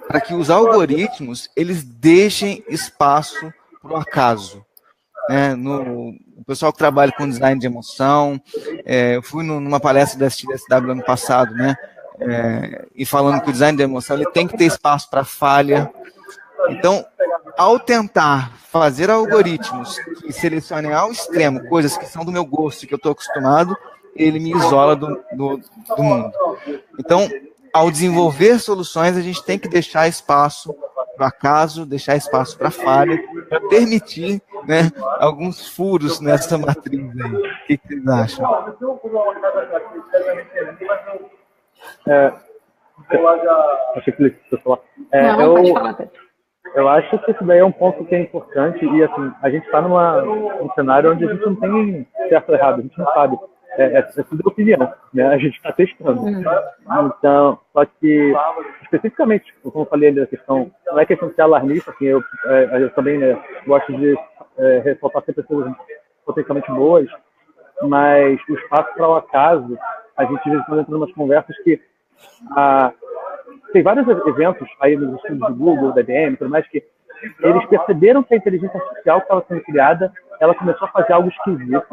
para que os algoritmos, eles deixem espaço para o acaso. O pessoal que trabalha com design de emoção, eu fui numa palestra da STSW ano passado, né, e falando que o design de emoção ele tem que ter espaço para falha. Então, ao tentar fazer algoritmos que selecionem ao extremo coisas que são do meu gosto, que eu estou acostumado, ele me isola do mundo. Então, ao desenvolver soluções, a gente tem que deixar espaço para o acaso, deixar espaço para falha, para permitir, né, alguns furos nessa matriz aí. O que vocês acham? Achei que você falar. Eu acho que isso daí é um ponto que é importante e, assim, a gente está num cenário onde a gente não tem certo ou errado, a gente não sabe. É tudo opinião, né? A gente está testando. Então, só que, especificamente, como eu falei ali da questão, não é questão de ser alarmista, assim, eu também, né, gosto de ressaltar sempre coisas potencialmente boas, mas o espaço para o acaso, a gente às vezes entra em umas conversas que tem vários eventos aí nos estudos do Google, da IBM, tudo mais, que eles perceberam que a inteligência artificial que estava sendo criada, ela começou a fazer algo esquisito.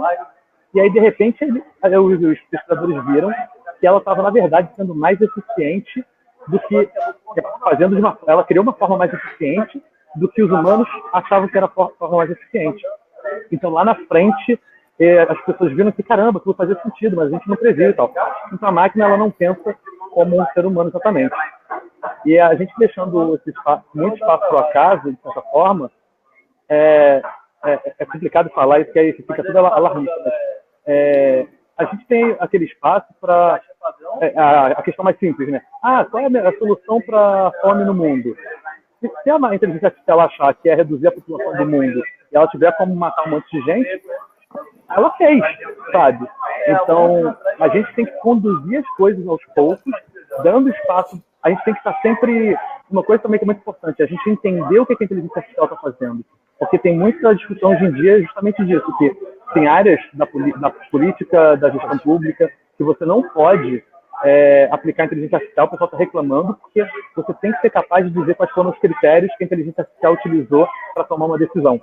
E aí, de repente, os pesquisadores viram que ela estava, na verdade, sendo mais eficiente do que... ela criou uma forma mais eficiente do que os humanos achavam que era a forma mais eficiente. Então, lá na frente, as pessoas viram que, caramba, aquilo fazia sentido, mas a gente não previu e tal. Então, a máquina ela não pensa como um ser humano exatamente. E a gente deixando muito espaço para o acaso, de certa forma, é complicado falar isso, que aí fica tudo alarmista. A gente tem aquele espaço para a questão mais simples, né? Qual é a solução para a fome no mundo? Se a inteligência artificial achar que é reduzir a população do mundo e ela tiver como matar um monte de gente, ela fez, sabe? Então, a gente tem que conduzir as coisas aos poucos, dando espaço. A gente tem que estar sempre... Uma coisa também que é muito importante, a gente entender o que a inteligência artificial está fazendo. Porque tem muita discussão hoje em dia justamente disso, que tem áreas da política, da gestão pública, que você não pode aplicar a inteligência artificial, o pessoal está reclamando, porque você tem que ser capaz de dizer quais foram os critérios que a inteligência artificial utilizou para tomar uma decisão.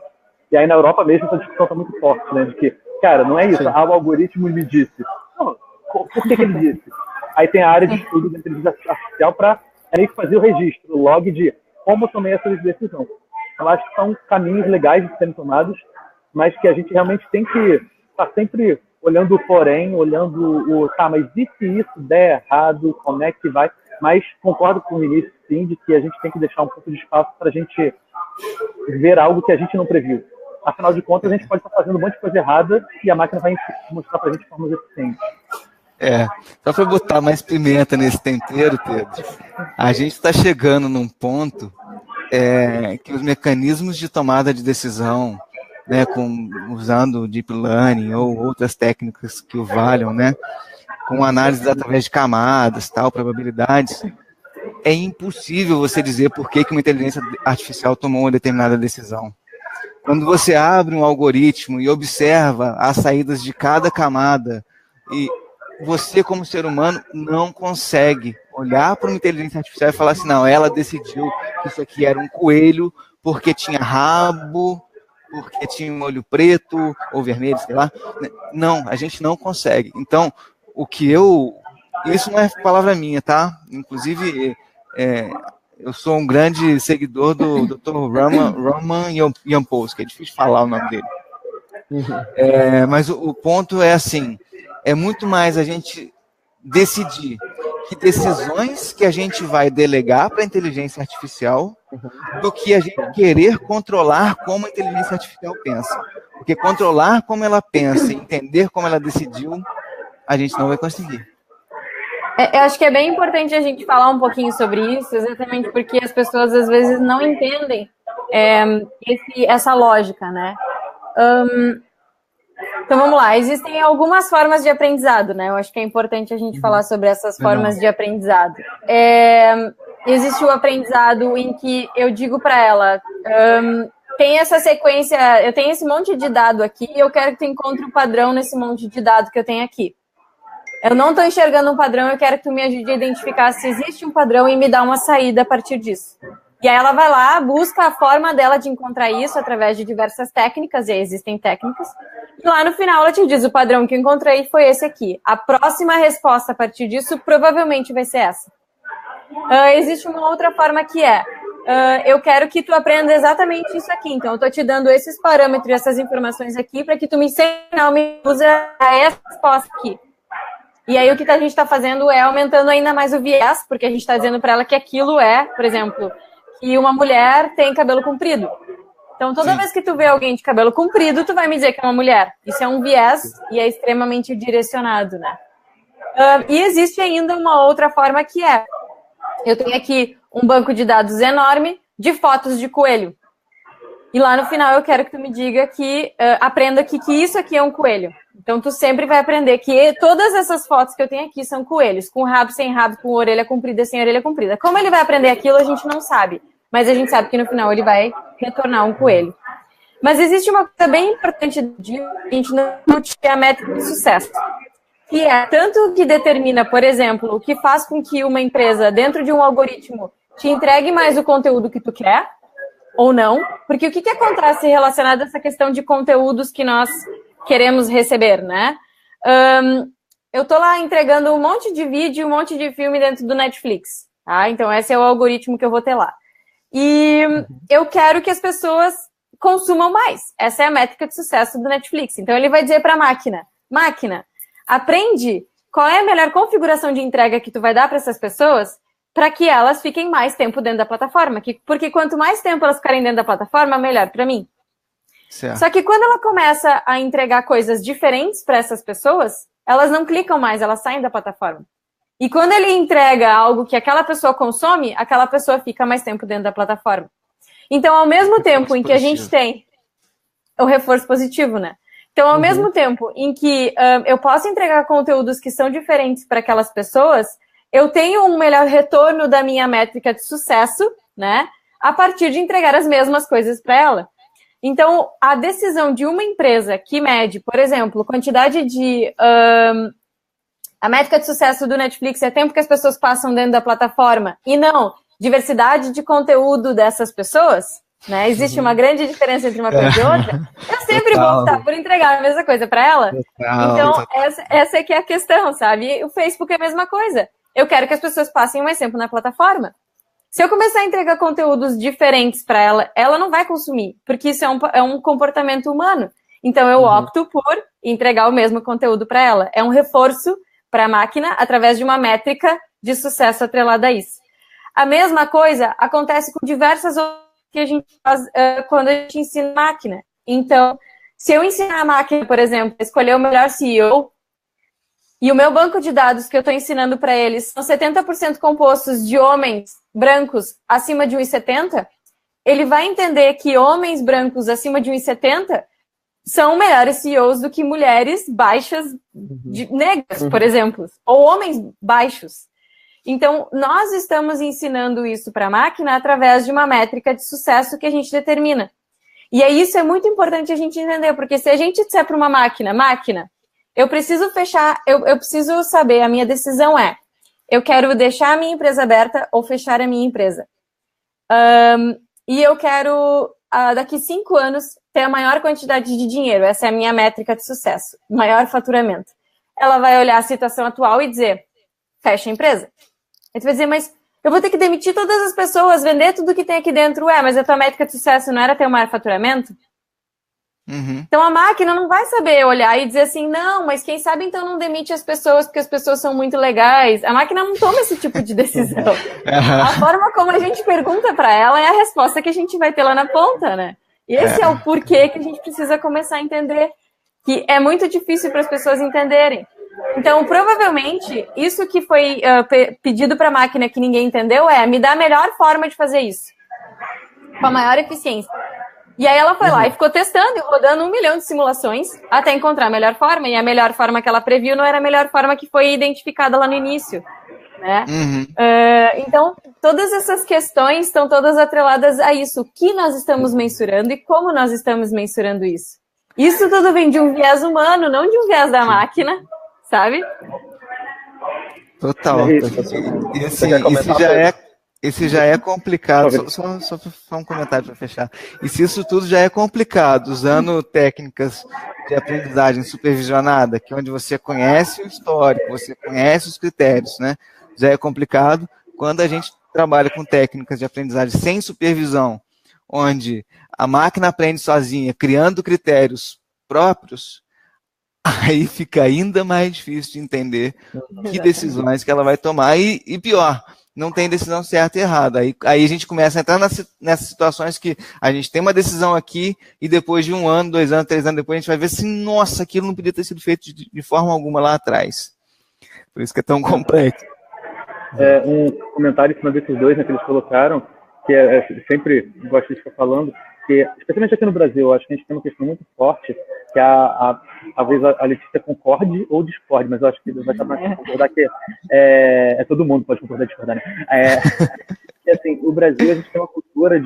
E aí na Europa mesmo essa discussão está muito forte, né? De que, cara, não é isso, o algoritmo me disse. Não, por que ele disse? Aí tem a área de estudo da inteligência artificial para fazer o registro, o log de como eu tomei essa decisão. Eu acho que são caminhos legais de serem tomados, mas que a gente realmente tem que estar sempre olhando o porém, olhando mas e se isso der errado, como é que vai? Mas concordo com o início, sim, de que a gente tem que deixar um pouco de espaço para a gente ver algo que a gente não previu. Afinal de contas, a gente pode estar fazendo um monte de coisa errada e a máquina vai mostrar para a gente de forma eficiente. Só para botar mais pimenta nesse tempero, Pedro, a gente está chegando num ponto que os mecanismos de tomada de decisão, né, usando Deep Learning ou outras técnicas que o valham, né, com análise através de camadas, probabilidades, é impossível você dizer por que uma inteligência artificial tomou uma determinada decisão. Quando você abre um algoritmo e observa as saídas de cada camada, e você, como ser humano, não consegue olhar para uma inteligência artificial e falar assim, não, ela decidiu que isso aqui era um coelho porque tinha rabo, porque tinha um olho preto ou vermelho, sei lá. Não, a gente não consegue. Então, isso não é palavra minha, tá? Inclusive, eu sou um grande seguidor do Dr. Roman Yampolsky, é difícil falar o nome dele. Mas o ponto é assim, é muito mais a gente decidir que decisões que a gente vai delegar para a inteligência artificial do que a gente querer controlar como a inteligência artificial pensa. Porque controlar como ela pensa e entender como ela decidiu, a gente não vai conseguir. Eu acho que é bem importante a gente falar um pouquinho sobre isso, exatamente porque as pessoas às vezes não entendem essa lógica, né? Então vamos lá, existem algumas formas de aprendizado, né? Eu acho que é importante a gente falar sobre essas formas de aprendizado. Existe o aprendizado em que eu digo para ela, tem essa sequência, eu tenho esse monte de dado aqui e eu quero que tu encontre um padrão nesse monte de dado que eu tenho aqui. Eu não estou enxergando um padrão, eu quero que tu me ajude a identificar se existe um padrão e me dar uma saída a partir disso. E aí ela vai lá, busca a forma dela de encontrar isso através de diversas técnicas, e aí existem técnicas, e lá no final ela te diz, o padrão que eu encontrei foi esse aqui. A próxima resposta a partir disso provavelmente vai ser essa. Existe uma outra forma que eu quero que tu aprenda exatamente isso aqui, então eu estou te dando esses parâmetros, essas informações aqui, para que tu me use essa resposta aqui. E aí o que a gente está fazendo é aumentando ainda mais o viés, porque a gente está dizendo para ela que aquilo por exemplo, que uma mulher tem cabelo comprido. Então toda vez que tu vê alguém de cabelo comprido, tu vai me dizer que é uma mulher. Isso é um viés e é extremamente direcionado, né? E existe ainda uma outra forma que eu tenho aqui um banco de dados enorme de fotos de coelho. E lá no final eu quero que tu me diga aprenda que isso aqui é um coelho. Então, tu sempre vai aprender que todas essas fotos que eu tenho aqui são coelhos, com rabo, sem rabo, com orelha comprida, sem orelha comprida. Como ele vai aprender aquilo, a gente não sabe. Mas a gente sabe que no final ele vai retornar um coelho. Mas existe uma coisa bem importante de a gente não discutir a métrica de sucesso. Que é tanto que determina, por exemplo, o que faz com que uma empresa, dentro de um algoritmo, te entregue mais o conteúdo que tu quer, ou não. Porque o que acontece relacionado a essa questão de conteúdos que nós queremos receber, né? Eu tô lá entregando um monte de vídeo, um monte de filme dentro do Netflix, tá? Então esse é o algoritmo que eu vou ter lá. E eu quero que as pessoas consumam mais. Essa é a métrica de sucesso do Netflix. Então ele vai dizer para a máquina, aprende qual é a melhor configuração de entrega que tu vai dar para essas pessoas para que elas fiquem mais tempo dentro da plataforma. Porque quanto mais tempo elas ficarem dentro da plataforma, melhor para mim. Certo. Só que quando ela começa a entregar coisas diferentes para essas pessoas, elas não clicam mais, elas saem da plataforma. E quando ele entrega algo que aquela pessoa consome, aquela pessoa fica mais tempo dentro da plataforma. Então, ao mesmo tempo em que a gente tem o reforço positivo, né? Então, ao mesmo tempo em que eu posso entregar conteúdos que são diferentes para aquelas pessoas, eu tenho um melhor retorno da minha métrica de sucesso, né? A partir de entregar as mesmas coisas para ela. Então, a decisão de uma empresa que mede, por exemplo, quantidade de... a métrica de sucesso do Netflix é tempo que as pessoas passam dentro da plataforma e não diversidade de conteúdo dessas pessoas, né? Existe uma grande diferença entre uma coisa e outra. Eu sempre vou optar por entregar a mesma coisa para ela. Então, essa é que é a questão, sabe? O Facebook é a mesma coisa. Eu quero que as pessoas passem mais tempo na plataforma. Se eu começar a entregar conteúdos diferentes para ela, ela não vai consumir, porque isso é um comportamento humano. Então, eu opto por entregar o mesmo conteúdo para ela. É um reforço para a máquina através de uma métrica de sucesso atrelada a isso. A mesma coisa acontece com diversas outras que a gente faz quando a gente ensina a máquina. Então, se eu ensinar a máquina, por exemplo, a escolher o melhor CEO, e o meu banco de dados que eu estou ensinando para eles são 70% compostos de homens brancos acima de 1,70, ele vai entender que homens brancos acima de 1,70 são melhores CEOs do que mulheres baixas, negras, por exemplo, ou homens baixos. Então, nós estamos ensinando isso para a máquina através de uma métrica de sucesso que a gente determina. E aí isso é muito importante a gente entender, porque se a gente disser para uma máquina, eu preciso fechar, eu preciso saber, a minha decisão é, eu quero deixar a minha empresa aberta ou fechar a minha empresa. E eu quero, daqui 5 anos, ter a maior quantidade de dinheiro. Essa é a minha métrica de sucesso, maior faturamento. Ela vai olhar a situação atual e dizer, fecha a empresa. Aí tu vai dizer, mas eu vou ter que demitir todas as pessoas, vender tudo que tem aqui dentro. Mas a tua métrica de sucesso não era ter um maior faturamento? Então a máquina não vai saber olhar e dizer assim, não, mas quem sabe então não demite as pessoas porque as pessoas são muito legais. A máquina não toma esse tipo de decisão. A forma como a gente pergunta para ela é a resposta que a gente vai ter lá na ponta, né? E esse é o porquê que a gente precisa começar a entender, que é muito difícil para as pessoas entenderem. Então, provavelmente, isso que foi pedido para a máquina que ninguém entendeu me dá a melhor forma de fazer isso, com a maior eficiência. E aí ela foi lá e ficou testando e rodando 1 milhão de simulações até encontrar a melhor forma. E a melhor forma que ela previu não era a melhor forma que foi identificada lá no início, né? Então, todas essas questões estão todas atreladas a isso. O que nós estamos mensurando e como nós estamos mensurando isso. Isso tudo vem de um viés humano, não de um viés da máquina, sabe? Total. E assim, esse já é complicado. Só um comentário para fechar. E se isso tudo já é complicado, usando técnicas de aprendizagem supervisionada, que é onde você conhece o histórico, você conhece os critérios, né? Já é complicado. Quando a gente trabalha com técnicas de aprendizagem sem supervisão, onde a máquina aprende sozinha, criando critérios próprios, aí fica ainda mais difícil de entender que decisões que ela vai tomar. E pior, não tem decisão certa e errada. Aí a gente começa a entrar nessas situações que a gente tem uma decisão aqui e depois de 1 ano, 2 anos, 3 anos depois, a gente vai ver assim, nossa, aquilo não podia ter sido feito de forma alguma lá atrás. Por isso que é tão complexo. Um comentário em cima desses dois, né, que eles colocaram, que sempre gosto de ficar falando, que, especialmente aqui no Brasil, eu acho que a gente tem uma questão muito forte, que talvez a Letícia concorde ou discorde, mas eu acho que vai estar mais concordar que todo mundo pode concordar e discordar, né? E, assim, o Brasil, a gente tem uma cultura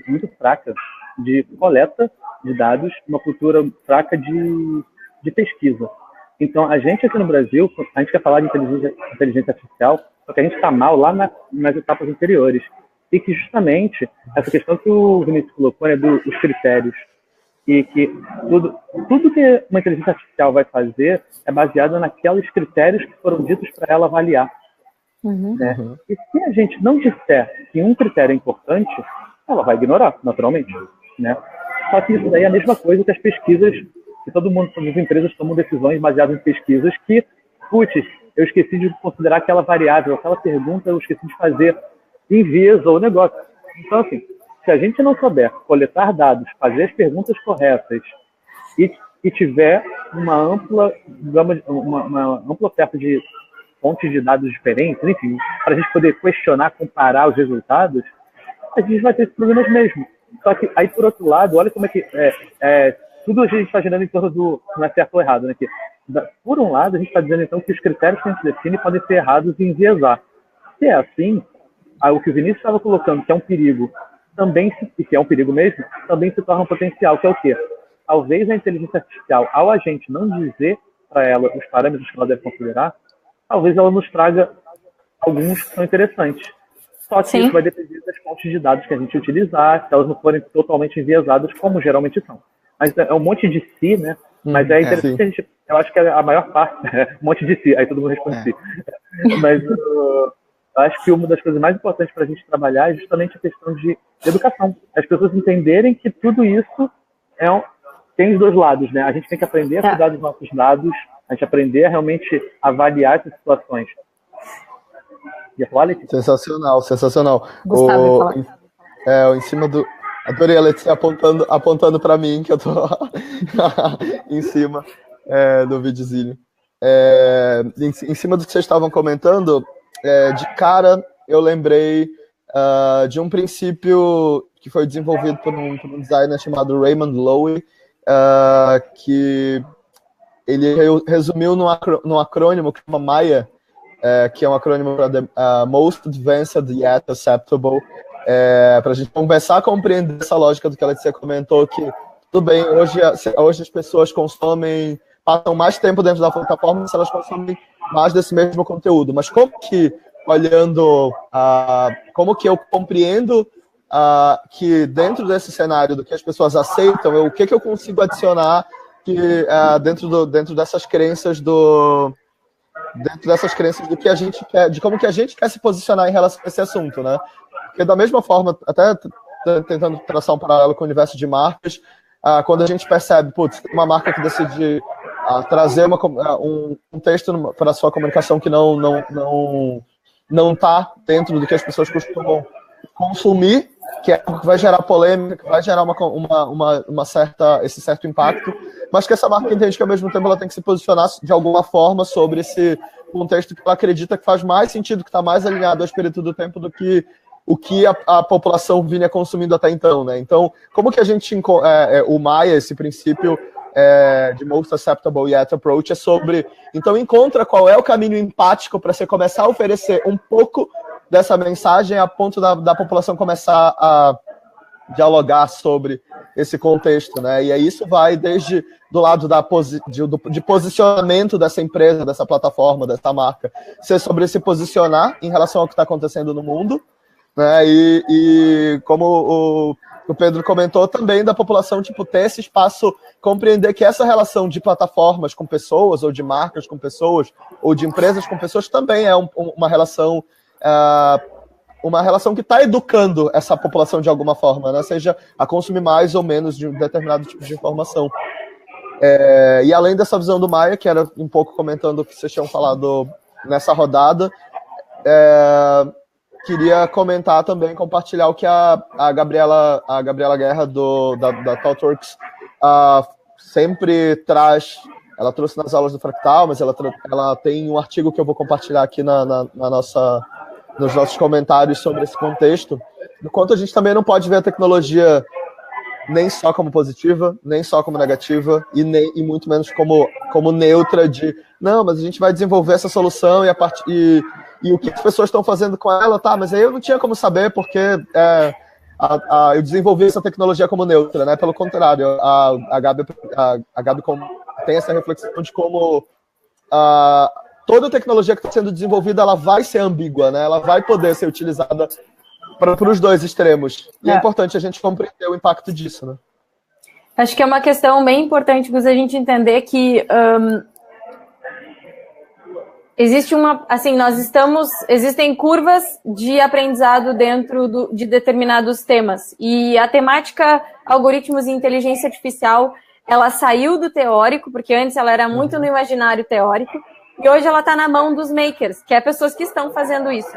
muito fraca de coleta de dados, uma cultura fraca de pesquisa. Então, a gente aqui no Brasil, a gente quer falar de inteligência artificial, só que a gente está mal lá nas etapas anteriores. E que justamente essa questão que o Vinícius colocou, né, dos critérios, e que tudo que uma inteligência artificial vai fazer é baseado naqueles critérios que foram ditos para ela avaliar. Né? E se a gente não disser que um critério é importante, ela vai ignorar, naturalmente. Né? Só que isso daí é a mesma coisa que as pesquisas, que todo mundo, todas as empresas tomam decisões baseadas em pesquisas que, putz, eu esqueci de considerar aquela variável, aquela pergunta eu esqueci de fazer, enviesa o negócio. Então, assim, se a gente não souber coletar dados, fazer as perguntas corretas e tiver uma ampla oferta de fontes de dados diferentes, enfim, para a gente poder questionar, comparar os resultados, a gente vai ter esses problemas mesmo. Só que aí, por outro lado, olha como é que tudo a gente está girando em torno do não é certo ou errado, né? Que, por um lado, a gente está dizendo então que os critérios que a gente define podem ser errados e enviesar. Se é assim, o que o Vinícius estava colocando, que é um perigo, e que é um perigo mesmo, também se torna um potencial, que é o quê? Talvez a inteligência artificial, ao a gente não dizer para ela os parâmetros que ela deve considerar, talvez ela nos traga alguns que são interessantes. Só que isso vai depender das fontes de dados que a gente utilizar, se elas não forem totalmente enviesadas, como geralmente são. Mas é um monte de si, né? Mas é interessante que a gente... Eu acho que a maior parte... um monte de si, aí todo mundo responde si. Mas... eu acho que uma das coisas mais importantes para a gente trabalhar é justamente a questão de educação. As pessoas entenderem que tudo isso tem os dois lados, né? A gente tem que aprender a cuidar dos nossos dados, a gente aprender a realmente avaliar essas situações. Sensacional. Gustavo, em cima do... Adorei a Letícia apontando para mim, que eu tô em cima do videozinho. Em cima do que vocês estavam comentando, de cara, eu lembrei de um princípio que foi desenvolvido por um designer chamado Raymond Loewy, que ele resumiu num acrônimo que chama MAIA, que é um acrônimo para Most Advanced Yet Acceptable, para a gente começar a compreender essa lógica do que a Letícia comentou, que tudo bem, hoje as pessoas passam mais tempo dentro da plataforma se elas consomem mais desse mesmo conteúdo. Mas como que eu compreendo que dentro desse cenário do que as pessoas aceitam, o que eu consigo adicionar dentro dessas crenças dentro dessas crenças do que a gente quer, de como que a gente quer se posicionar em relação a esse assunto, né? Porque da mesma forma, até tentando traçar um paralelo com o universo de marcas, quando a gente percebe, putz, uma marca que decide trazer um texto para a sua comunicação que não está dentro do que as pessoas costumam consumir, que vai gerar polêmica, que vai gerar esse certo impacto, mas que essa marca entende que, ao mesmo tempo, ela tem que se posicionar de alguma forma sobre esse contexto que ela acredita que faz mais sentido, que está mais alinhado ao espírito do tempo do que o que a população vinha consumindo até então, né? Então, como que a gente... o Maia, esse princípio de Most Acceptable Yet Approach, é sobre... Então, encontra qual é o caminho empático para você começar a oferecer um pouco dessa mensagem a ponto da população começar a dialogar sobre esse contexto, né? E aí isso vai desde do lado de posicionamento dessa empresa, dessa plataforma, dessa marca, ser sobre se posicionar em relação ao que está acontecendo no mundo, né? E como o Pedro comentou também, da população ter esse espaço, compreender que essa relação de plataformas com pessoas, ou de marcas com pessoas, ou de empresas com pessoas, também é uma relação que está educando essa população de alguma forma, né? Seja a consumir mais ou menos de um determinado tipo de informação. E além dessa visão do Maia, que era um pouco comentando o que vocês tinham falado nessa rodada, queria comentar também, compartilhar o que a Gabriela Guerra da ThoughtWorks sempre traz. Ela trouxe nas aulas do Fractal, mas ela tem um artigo que eu vou compartilhar aqui nos nossos comentários sobre esse contexto, do quanto a gente também não pode ver a tecnologia nem só como positiva, nem só como negativa, e muito menos como neutra de, não, mas a gente vai desenvolver essa solução e o que as pessoas estão fazendo com ela, tá, mas aí eu não tinha como saber porque eu desenvolvi essa tecnologia como neutra, né? Pelo contrário, a Gabi tem essa reflexão de como toda tecnologia que está sendo desenvolvida, ela vai ser ambígua, né? Ela vai poder ser utilizada para os dois extremos. E é importante a gente compreender o impacto disso, né? Acho que é uma questão bem importante para a gente entender que existem curvas de aprendizado dentro de determinados temas. E a temática algoritmos e inteligência artificial, ela saiu do teórico, porque antes ela era muito no imaginário teórico, e hoje ela está na mão dos makers, que é pessoas que estão fazendo isso.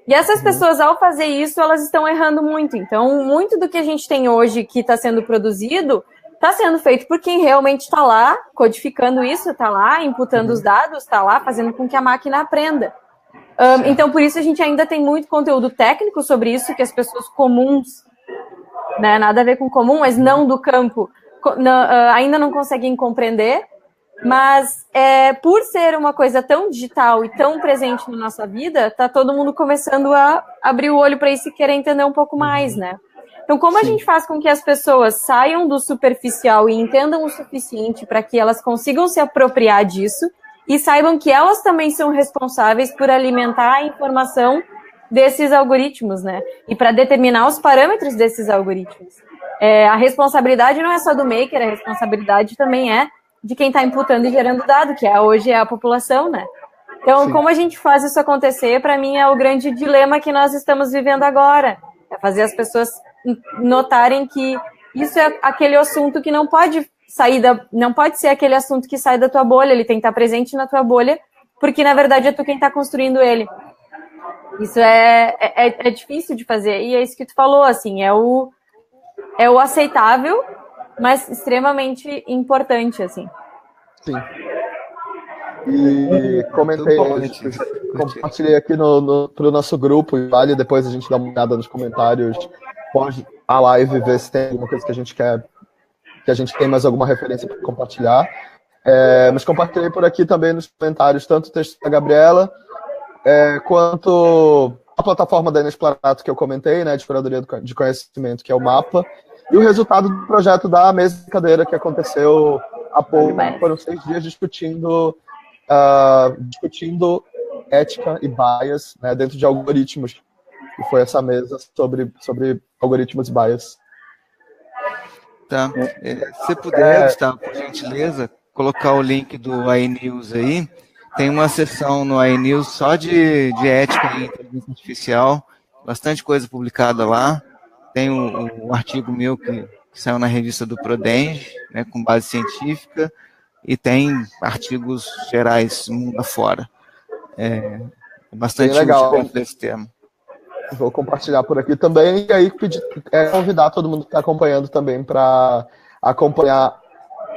E essas pessoas, ao fazer isso, elas estão errando muito. Então, muito do que a gente tem hoje que está sendo produzido, está sendo feito por quem realmente está lá, codificando isso, está lá, imputando os dados, está lá, fazendo com que a máquina aprenda. Então, por isso, a gente ainda tem muito conteúdo técnico sobre isso, que as pessoas comuns, né, nada a ver com comum, mas não do campo, ainda não conseguem compreender. Mas por ser uma coisa tão digital e tão presente na nossa vida, tá todo mundo começando a abrir o olho para isso e querer entender um pouco mais, né? Então, como a gente faz com que as pessoas saiam do superficial e entendam o suficiente para que elas consigam se apropriar disso e saibam que elas também são responsáveis por alimentar a informação desses algoritmos, né? E para determinar os parâmetros desses algoritmos. A responsabilidade não é só do maker, a responsabilidade também é de quem está imputando e gerando dado, que hoje é a população, né? Então, como a gente faz isso acontecer, para mim, é o grande dilema que nós estamos vivendo agora. É fazer as pessoas notarem que isso é aquele assunto que não pode ser aquele assunto que sai da tua bolha, ele tem que estar presente na tua bolha, porque, na verdade, é tu quem está construindo ele. Isso é difícil de fazer, e é isso que tu falou, assim, é o aceitável, mas extremamente importante, assim. Sim. E compartilhei aqui pro nosso grupo, e vale depois a gente dar uma olhada nos comentários, pode a live ver se tem alguma coisa que a gente tem mais alguma referência para compartilhar. Mas compartilhei por aqui também nos comentários, tanto o texto da Gabriela, quanto a plataforma da Inexplanato que eu comentei, né, de curadoria de conhecimento, que é o MAPA, e o resultado do projeto da mesa de cadeira que aconteceu há pouco. Foram 6 dias discutindo ética e bias, né, dentro de algoritmos. E foi essa mesa sobre algoritmos e bias. Tá. Se puder, Gustavo, por gentileza, colocar o link do iNews aí, Tem uma seção no iNews só de ética e inteligência artificial, bastante coisa publicada lá. Tem um artigo meu que saiu na revista do Prodenge, né, com base científica, e tem artigos gerais mundo afora. Bastante legal útil dentro desse tema. Vou compartilhar por aqui também, e aí convidar todo mundo que está acompanhando também para acompanhar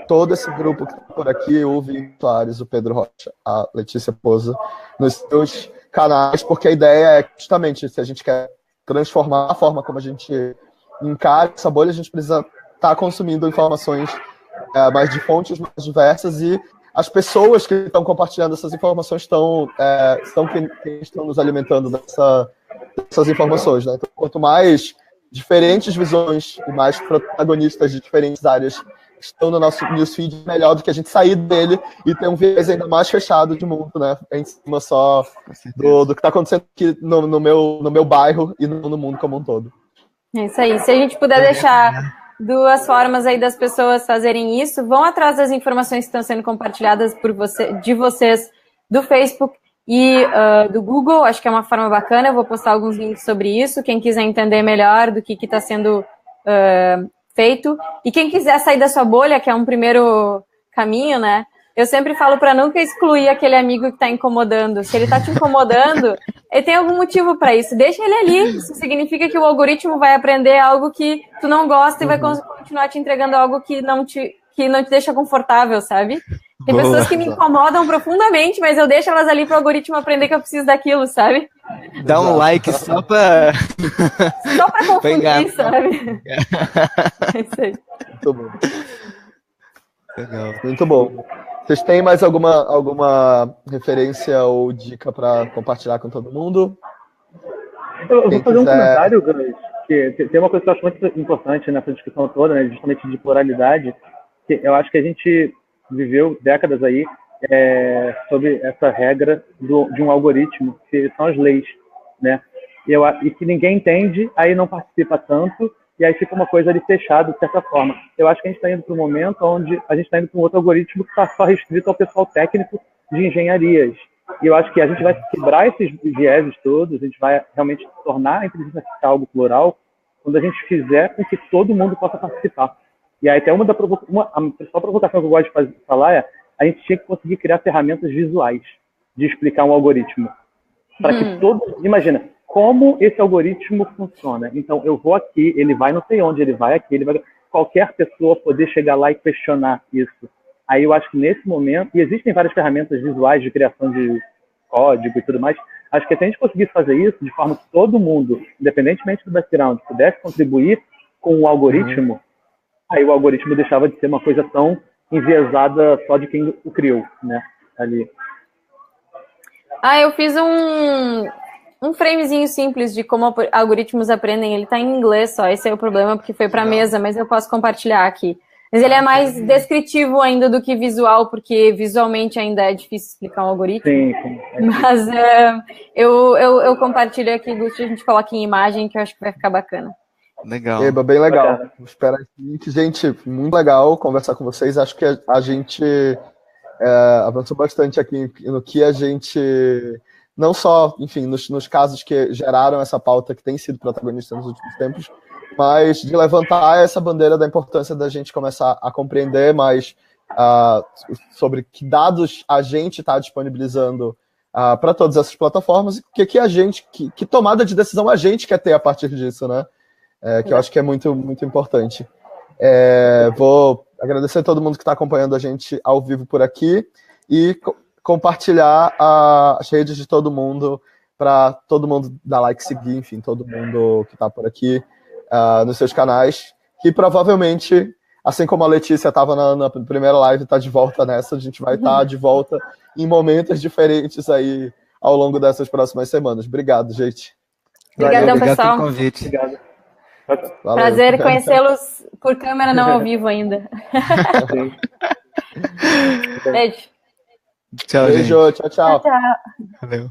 todo esse grupo que está por aqui, o Vini Soares, o Pedro Rocha, a Letícia Poza, nos seus canais, porque a ideia é justamente, se a gente quer transformar a forma como a gente encara essa bolha, a gente precisa estar consumindo informações mais de fontes mais diversas, e as pessoas que estão compartilhando essas informações estão quem estão nos alimentando dessas informações, né? Então, quanto mais diferentes visões e mais protagonistas de diferentes áreas estão no nosso newsfeed, melhor do que a gente sair dele e ter um viés ainda mais fechado de mundo, né? Em cima só do que está acontecendo aqui no meu bairro e no mundo como um todo. É isso aí. Se a gente puder deixar 2 formas aí das pessoas fazerem isso, vão atrás das informações que estão sendo compartilhadas de vocês do Facebook e do Google. Acho que é uma forma bacana. Eu vou postar alguns links sobre isso. Quem quiser entender melhor do que está sendo feito. E quem quiser sair da sua bolha, que é um primeiro caminho, né? Eu sempre falo para nunca excluir aquele amigo que está incomodando. Se ele está te incomodando, ele tem algum motivo para isso. Deixa ele ali. Isso significa que o algoritmo vai aprender algo que tu não gosta e vai continuar te entregando algo que não te deixa confortável, sabe? Tem pessoas que me incomodam profundamente, mas eu deixo elas ali para o algoritmo aprender que eu preciso daquilo, sabe? Dá um like só para confundir, sabe? É isso aí. Muito bom. Legal. Muito bom. Vocês têm mais alguma referência ou dica para compartilhar com todo mundo? Eu vou fazer um comentário, Gans, que tem uma coisa que eu acho muito importante nessa discussão toda, né, justamente de pluralidade, que eu acho que a gente viveu décadas aí sobre essa regra de um algoritmo, que são as leis, né? E que ninguém entende, aí não participa tanto, e aí fica uma coisa ali fechada, de certa forma. Eu acho que a gente está indo para um momento onde a gente está indo para um outro algoritmo que está só restrito ao pessoal técnico de engenharias. E eu acho que a gente vai quebrar esses vieses todos, a gente vai realmente tornar a inteligência artificial algo plural, quando a gente fizer com que todo mundo possa participar. E aí até a principal provocação que eu gosto de falar é a gente tinha que conseguir criar ferramentas visuais de explicar um algoritmo. Para que todos... Imagina, como esse algoritmo funciona. Então, eu vou aqui, ele vai não sei onde, ele vai aqui, ele vai... Qualquer pessoa poder chegar lá e questionar isso. Aí eu acho que nesse momento... E existem várias ferramentas visuais de criação de código e tudo mais. Acho que se a gente conseguisse fazer isso de forma que todo mundo, independentemente do background, pudesse contribuir com o algoritmo, aí o algoritmo deixava de ser uma coisa tão enviesada só de quem o criou, né? Ali. Eu fiz um framezinho simples de como algoritmos aprendem. Ele está em inglês só, esse é o problema, porque foi para a mesa, mas eu posso compartilhar aqui. Mas ele é mais descritivo ainda do que visual, porque visualmente ainda é difícil explicar um algoritmo. Sim. Mas eu compartilho aqui, Gusti, a gente coloca em imagem, que eu acho que vai ficar bacana. Legal. Eba, bem legal. Vou esperar aqui. Gente, muito legal conversar com vocês. Acho que a gente avançou bastante aqui no que a gente... Não só, enfim, nos casos que geraram essa pauta que tem sido protagonista nos últimos tempos, mas de levantar essa bandeira da importância da gente começar a compreender mais sobre que dados a gente está disponibilizando para todas essas plataformas e que tomada de decisão a gente quer ter a partir disso, né? Que eu acho que é muito, muito importante. Vou agradecer a todo mundo que está acompanhando a gente ao vivo por aqui e compartilhar as redes de todo mundo para todo mundo dar like, seguir, enfim, todo mundo que está por aqui nos seus canais, que provavelmente, assim como a Letícia estava na primeira live, está de volta nessa, a gente vai estar de volta em momentos diferentes aí ao longo dessas próximas semanas. Obrigado, gente. Obrigadão, pessoal. Pelo convite. Obrigado. Valeu. Prazer conhecê-los por câmera, não ao vivo ainda. Beijo. Tchau, Beijo, gente. tchau. Tchau. Valeu.